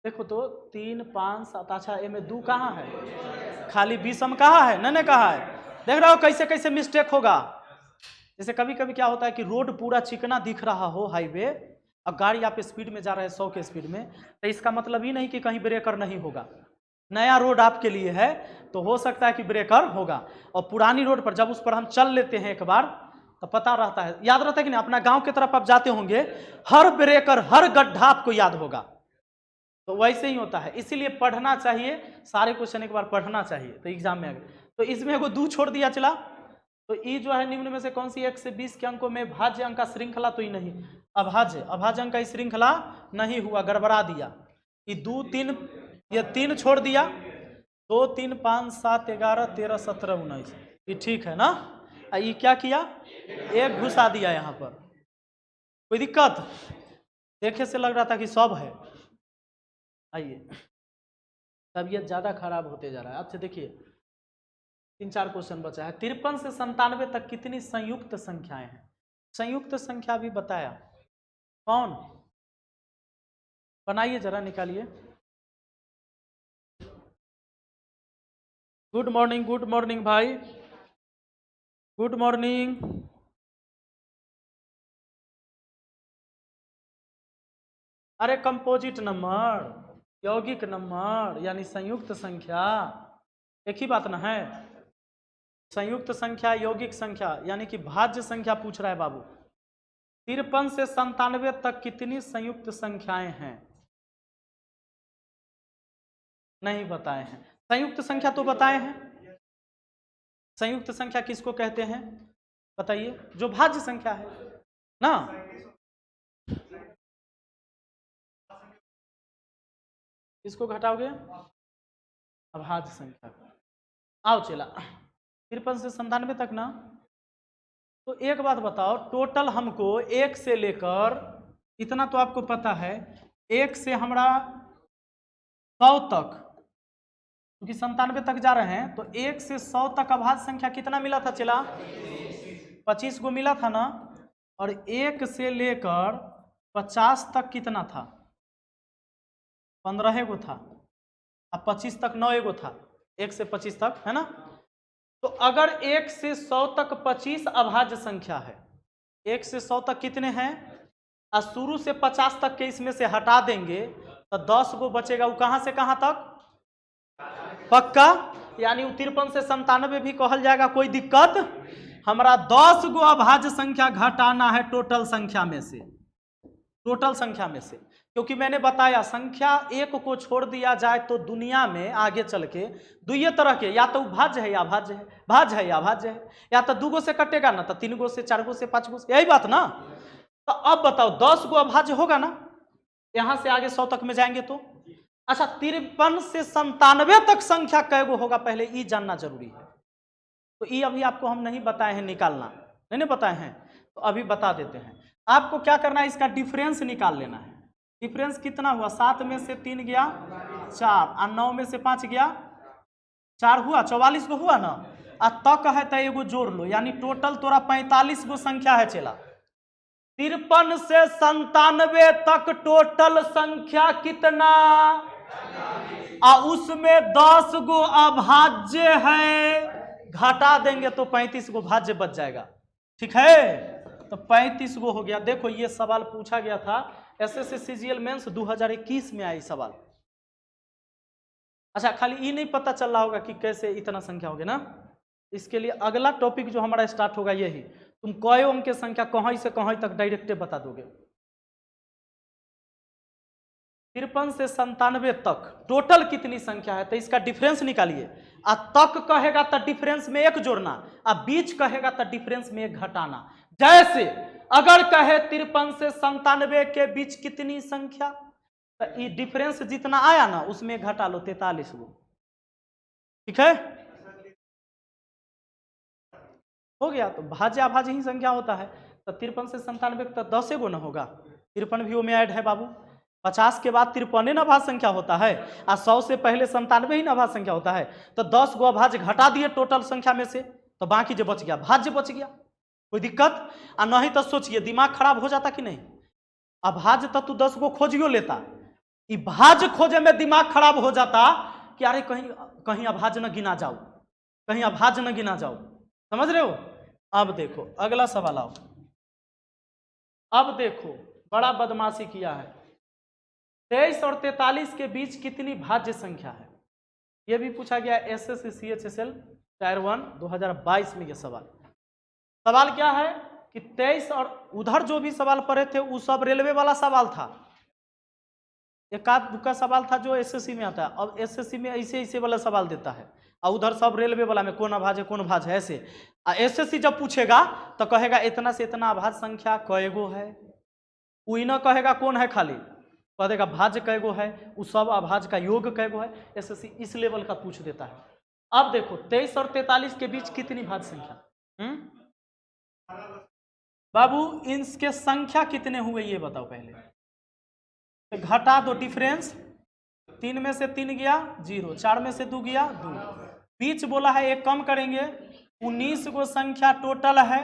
[SPEAKER 1] देखो तो 3 5 7, अच्छा ए में 2 कहाँ है, खाली विषम कहाँ है, न कहाँ है। देख रहे हो कैसे कैसे मिस्टेक होगा। जैसे कभी कभी क्या होता है कि रोड पूरा चिकना दिख रहा हो, हाईवे, और गाड़ी आप स्पीड में जा रहे हैं 100 के स्पीड में, तो इसका मतलब ही नहीं कि कहीं ब्रेकर नहीं होगा। नया रोड आपके लिए है तो हो सकता है कि ब्रेकर होगा, और पुरानी रोड पर जब उस पर हम चल लेते हैं एक बार तो पता रहता है, याद रहता है कि नहीं। अपना गांव की तरफ आप जाते होंगे, हर ब्रेकर हर गड्ढा आपको याद होगा, तो वैसे ही होता है। इसीलिए पढ़ना चाहिए, सारे क्वेश्चन एक बार पढ़ना चाहिए तो एग्जाम में आगे। तो इसमें एगो 2 छोड़ दिया चला, तो ई जो है निम्न में से कौन सी 1 से 20 के अंकों में भाज्य अंक का श्रृंखला, तो ही नहीं, अभाज्य अंक का श्रृंखला नहीं हुआ, गड़बड़ा दिया। ये 2 3 ये 3 छोड़ दिया, 2 3 5 7 11 13 17 19, ये ठीक है ना। ये क्या किया, 1 घुसा दिया यहाँ पर, कोई दिक्कत? देखे से लग रहा था कि सब है। आइए, तबीयत ज़्यादा खराब होते जा रहा है। अच्छा देखिए 3-4 क्वेश्चन बचा है। 53 से 97 तक कितनी संयुक्त संख्याएं हैं? संयुक्त संख्या भी बताया, कौन बनाइए, जरा निकालिए। गुड मॉर्निंग भाई, गुड मॉर्निंग। अरे कंपोजिट नंबर, यौगिक नंबर यानी संयुक्त संख्या, एक ही बात ना है। संयुक्त संख्या यौगिक संख्या यानी कि भाज्य संख्या पूछ रहा है बाबू। 53 से 97 तक कितनी संयुक्त संख्याएं हैं? नहीं बताए हैं। संयुक्त संख्या तो बताए हैं। संयुक्त संख्या किसको कहते हैं बताइए? जो भाज्य संख्या है ना। इसको घटाओगे अभाज्य संख्या। आओ चला 53 से 97 तक ना। तो एक बात बताओ, टोटल हमको 1 से लेकर, इतना तो आपको पता है, 1 से हमारा 100 तक, क्योंकि 97 तक जा रहे हैं, तो 1 से 100 तक अभाज्य संख्या कितना मिला था चला? 25 गो मिला था ना। और 1 से लेकर 50 तक कितना था? 15 गो था। अब 25 तक 9 गो था, 1 से 25 तक है ना। तो अगर 1 से 100 तक 25 अभाज्य संख्या है, 1 से 100 तक कितने हैं? और शुरू से 50 तक के इसमें से हटा देंगे तो 10 गो बचेगा। वो कहां से कहां तक? पक्का? यानी 53 से 97 भी कहल जाएगा, कोई दिक्कत? हमारा 10 गो अभाज्य संख्या घटाना है टोटल संख्या में से, टोटल संख्या में से। क्योंकि मैंने बताया संख्या एक को छोड़ दिया जाए तो दुनिया में आगे चल के दुइये तरह के, या तो भाज्य है या अभाज्य है, भाज्य है या अभाज्य है, या तो 2 गो से कटेगा ना, तो 3 गो से, 4 गो से, 5 गो से, यही बात ना। तो अब बताओ 10 गो अभाज्य होगा ना, यहां से आगे 100 तक में जाएंगे तो। अच्छा 53 से 97 तक संख्या कै गो होगा, पहले ये जानना जरूरी है। तो ये अभी आपको हम नहीं बताए हैं, निकालना नहीं बताए हैं, तो अभी बता देते हैं। आपको क्या करना है, इसका डिफरेंस निकाल लेना है। डिफरेंस कितना हुआ? 7 में से 3 गया 4, और 9 में से 5 गया 4, हुआ 44 गो हुआ ना। आ तक है तो एगो जोड़ लो, यानी टोटल तोरा 45 गो संख्या है चला। 53 से 97 तक टोटल संख्या कितना? उसमें 10 गो अभाज्य है, घटा देंगे तो 35 गो भाज्य बच जाएगा। ठीक है, तो 35 गो हो गया। देखो ये सवाल पूछा गया था एसएससी सीजीएल मेंस 2021 में आई सवाल। अच्छा खाली ये नहीं पता चल रहा होगा कि कैसे इतना संख्या होगी ना। इसके लिए अगला टॉपिक जो हमारा स्टार्ट होगा यही, तुम कई अंक की संख्या कहीं से कहीं तक डायरेक्ट बता दोगे। 53 से 97 तक टोटल कितनी संख्या है, तो इसका डिफरेंस निकालिए। आ तक कहेगा तो डिफरेंस में 1 जोड़ना, आ बीच कहेगा तो डिफरेंस में 1 घटाना। जैसे अगर कहे 53 से 97 के बीच कितनी संख्या, तो ये डिफरेंस जितना आया ना उसमें घटा लो 43 गो। ठीक है, हो गया। तो भाज्य अभाज्य ही संख्या होता है, तो 53 से 97 तो 10 गो ना होगा, 53 भी वो में ऐड है बाबू। 50 के बाद 53 नभाज्य संख्या होता है, और 100 से पहले 97 ही नभाज्य संख्या होता है। तो 10 गो अभाज्य घटा दिए टोटल संख्या में से, तो बाकी जो बच गया भाज्य बच गया। कोई दिक्कत? और नहीं तो सोचिए दिमाग खराब हो जाता कि नहीं। अभाज्य तो तू 10 गो खोजियो लेता, ये भाज्य खोजे में दिमाग खराब हो जाता कि अरे कहीं कहीं अभाज्य न गिना जाओ, कहीं अभाज्य न गिना जाओ। समझ रहे हो? अब देखो अगला सवाल आओ। अब देखो बड़ा बदमाशी किया है। 23 और 43 के बीच कितनी भाज्य संख्या है? ये भी पूछा गया SSC CHSL टायर 1 2022 में। ये सवाल क्या है कि 23 और उधर जो भी सवाल पढ़े थे वो सब रेलवे वाला सवाल था, एक आध दुक्का सवाल था जो SSC में आता है। अब SSC में ऐसे वाला सवाल देता है और उधर सब रेलवे वाला में कौन अभाज्य कौन भाज्य है ऐसे। SSC जब पूछेगा तो कहेगा इतना से इतना अभाज्य संख्या कएगो है, वही न कहेगा कौन है, खाली कह देगा भाज्य कैगो है, उस सब अभाज्य का योग कैगो है। SSC इस लेवल का पूछ देता है। अब देखो 23 और 43 के बीच कितनी भाज्य संख्या? बाबू इनके संख्या कितने हुए ये बताओ पहले, तो घटा दो डिफरेंस, 3 में से 3 गया 0, 4 में से 2 गया 2, बीच बोला है एक कम करेंगे, 19 गो संख्या टोटल है।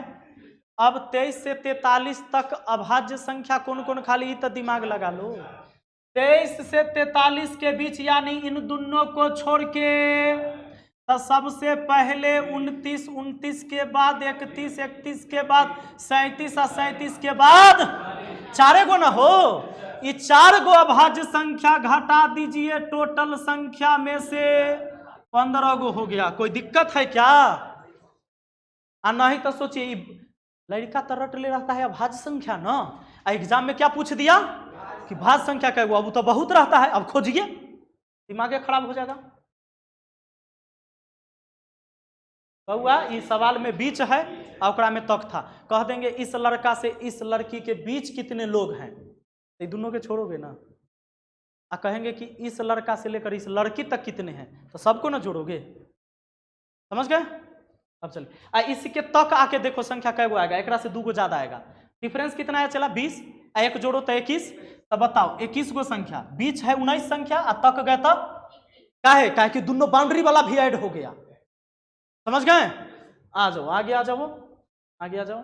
[SPEAKER 1] अब 23 से 43 तक अभाज्य संख्या कौन कौन, खाली तो दिमाग लगा लो। 23 से 43 के बीच यानी इन दोनों को छोड़ के, तो सबसे पहले 29, 29 के बाद 31, 31 के बाद 37 और 37 के बाद 4 गो ना हो, ये 4 गो अभाज्य संख्या घटा दीजिए, टोटल संख्या में से 15 गो हो गया। कोई दिक्कत है क्या? नहीं तो सोचिए लड़का तो रट ले रहता है अभाज्य संख्या ना, एग्जाम में क्या पूछ दिया कि भाज्य संख्या क्या हुआ, अब तो बहुत रहता है, अब खोजिए, दिमाग खराब हो जाएगा। हुआ इस सवाल में बीच है और में तक था, कह देंगे इस लड़का से इस लड़की के बीच कितने लोग हैं, ये दोनों के छोड़ोगे ना, कहेंगे कि इस लड़का से लेकर इस लड़की तक कितने हैं, तो सबको ना जोड़ोगे, समझ गए? अब चलिए इसके तक आके देखो संख्या कैगो आएगा, एक से 2 गो ज्यादा आएगा। डिफरेंस कितना है चला 20, एक जोड़ो तो 21, तो बताओ 21 गो संख्या, बीच है 19 संख्या, तक गए तब काहे कि दोनों बाउंड्री वाला भी ऐड हो गया, समझ गए? आ जाओ आगे, आ जाओ आगे, आ जाओ।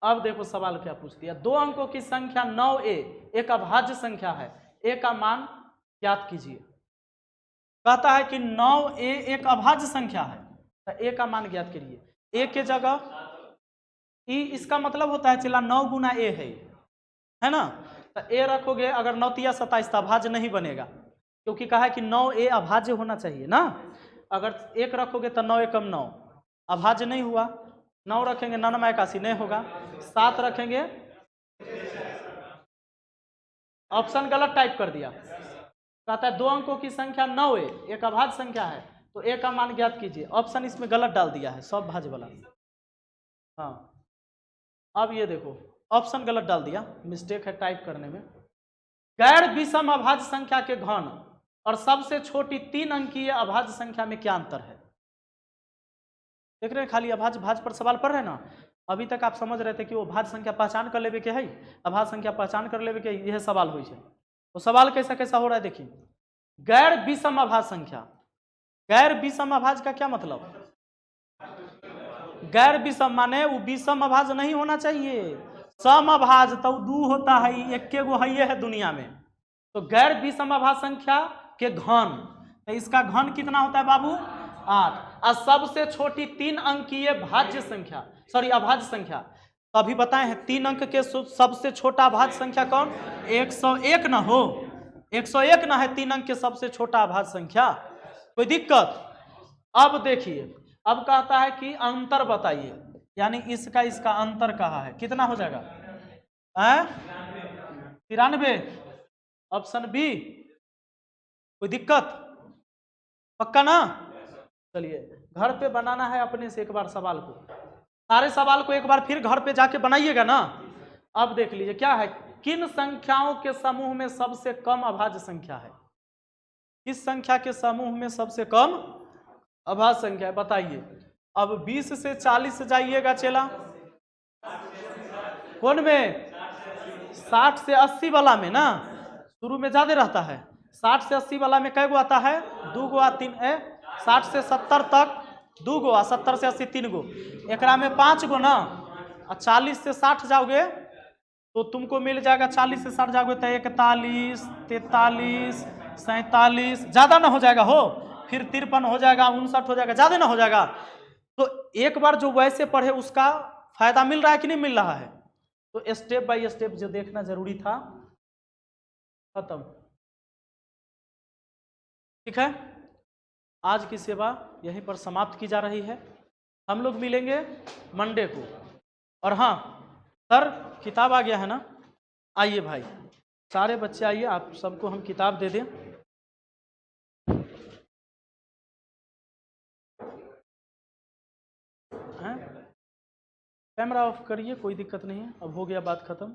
[SPEAKER 1] अब देखो सवाल क्या पूछ दिया, 2 अंकों की संख्या 9a एक अभाज्य संख्या है, a का मान ज्ञात कीजिए। कहता है कि 9a एक अभाज्य संख्या है, तो a का मान ज्ञात करिए। a के जगह e, इसका मतलब होता है चला 9 गुना a है ना, तो a रखोगे, अगर 9 तिया 27 तो अभाज्य नहीं बनेगा, क्योंकि कहा है कि 9a अभाज्य होना चाहिए ना। अगर 1 रखोगे तो 9 एकम 9 अभाज्य नहीं हुआ, 9 रखेंगे 9 में 81 नहीं होगा, 7 रखेंगे, ऑप्शन गलत टाइप कर दिया। कहता है 2 अंकों की संख्या 9a एक अभाज्य संख्या है, तो a का मान ज्ञात कीजिए। ऑप्शन इसमें गलत डाल दिया है, सब भाज्य वाला। हाँ अब ये देखो ऑप्शन गलत डाल दिया, मिस्टेक है टाइप करने में। गैर विषम अभाज्य संख्या के घन और सबसे छोटी 3 अंकीय अभाज्य संख्या में क्या अंतर है? देख रहे हैं, खाली अभाज्य भाज्य पर सवाल पढ़ रहे हैं ना। अभी तक आप समझ रहे थे कि वो भाज्य संख्या पहचान कर लेवे के है, अभाज्य संख्या पहचान कर लेवे के, यह सवाल हुई है। तो सवाल कैसा कैसा हो रहा है देखिए, गैर विषम अभाज्य संख्या, गैर विषम अभाज्य का क्या मतलब? गैर विषम माने वो विषम अभाज्य नहीं होना चाहिए, सम अभाज्य, तो 2 होता है, एक गो है दुनिया में। तो गैर विषम अभाज्य संख्या के घन, तो इसका घन कितना होता है बाबू 8, और सबसे छोटी 3 अंकीय भाज्य संख्या, सॉरी अभाज्य संख्या, तो अभी बताए हैं 3 अंक के सबसे छोटा अभाज्य संख्या कौन? 101 ना हो, 101 ना है 3 अंक के सबसे छोटा अभाज्य संख्या, कोई दिक्कत? अब देखिए, अब कहता है कि अंतर बताइए, यानी इसका इसका अंतर कहा है, कितना हो जाएगा? 93, ऑप्शन बी। कोई दिक्कत? पक्का ना? चलिए घर पे बनाना है अपने से एक बार सवाल को, सारे सवाल को एक बार फिर घर पे जाके बनाइएगा ना। अब देख लीजिए क्या है, किन संख्याओं के समूह में सबसे कम अभाज्य संख्या है? किस संख्या के समूह में सबसे कम अभाज्य संख्या है बताइए। अब 20 से 40 जाइएगा चला, कौन में? 60 से 80 वाला में ना, शुरू में ज्यादा रहता है। 60 से 80 वाला में कै गो आता है? 2 गो, 3 60 से 70 तक 2 गो, 70 से 80 3 गो, एकरा में 5 गो ना। 40 से 60 जाओगे तो तुमको मिल जाएगा, 40 से 60 जाओगे तो 41, 43, 47, ज्यादा ना हो जाएगा हो, फिर 53 हो जाएगा, 59 हो जाएगा, ज्यादा ना हो जाएगा। तो एक बार जो वैसे पढ़े उसका फायदा मिल रहा है कि नहीं मिल रहा है? तो स्टेप बाय स्टेप जो देखना जरूरी था, खत्म। ठीक है, आज की सेवा यहीं पर समाप्त की जा रही है। हम लोग मिलेंगे मंडे को। और हाँ सर, किताब आ गया है ना? आइए भाई, सारे बच्चे आइए, आप सबको हम किताब दे दें। हैं? कैमरा ऑफ करिए, कोई दिक्कत नहीं है, अब हो गया बात खत्म।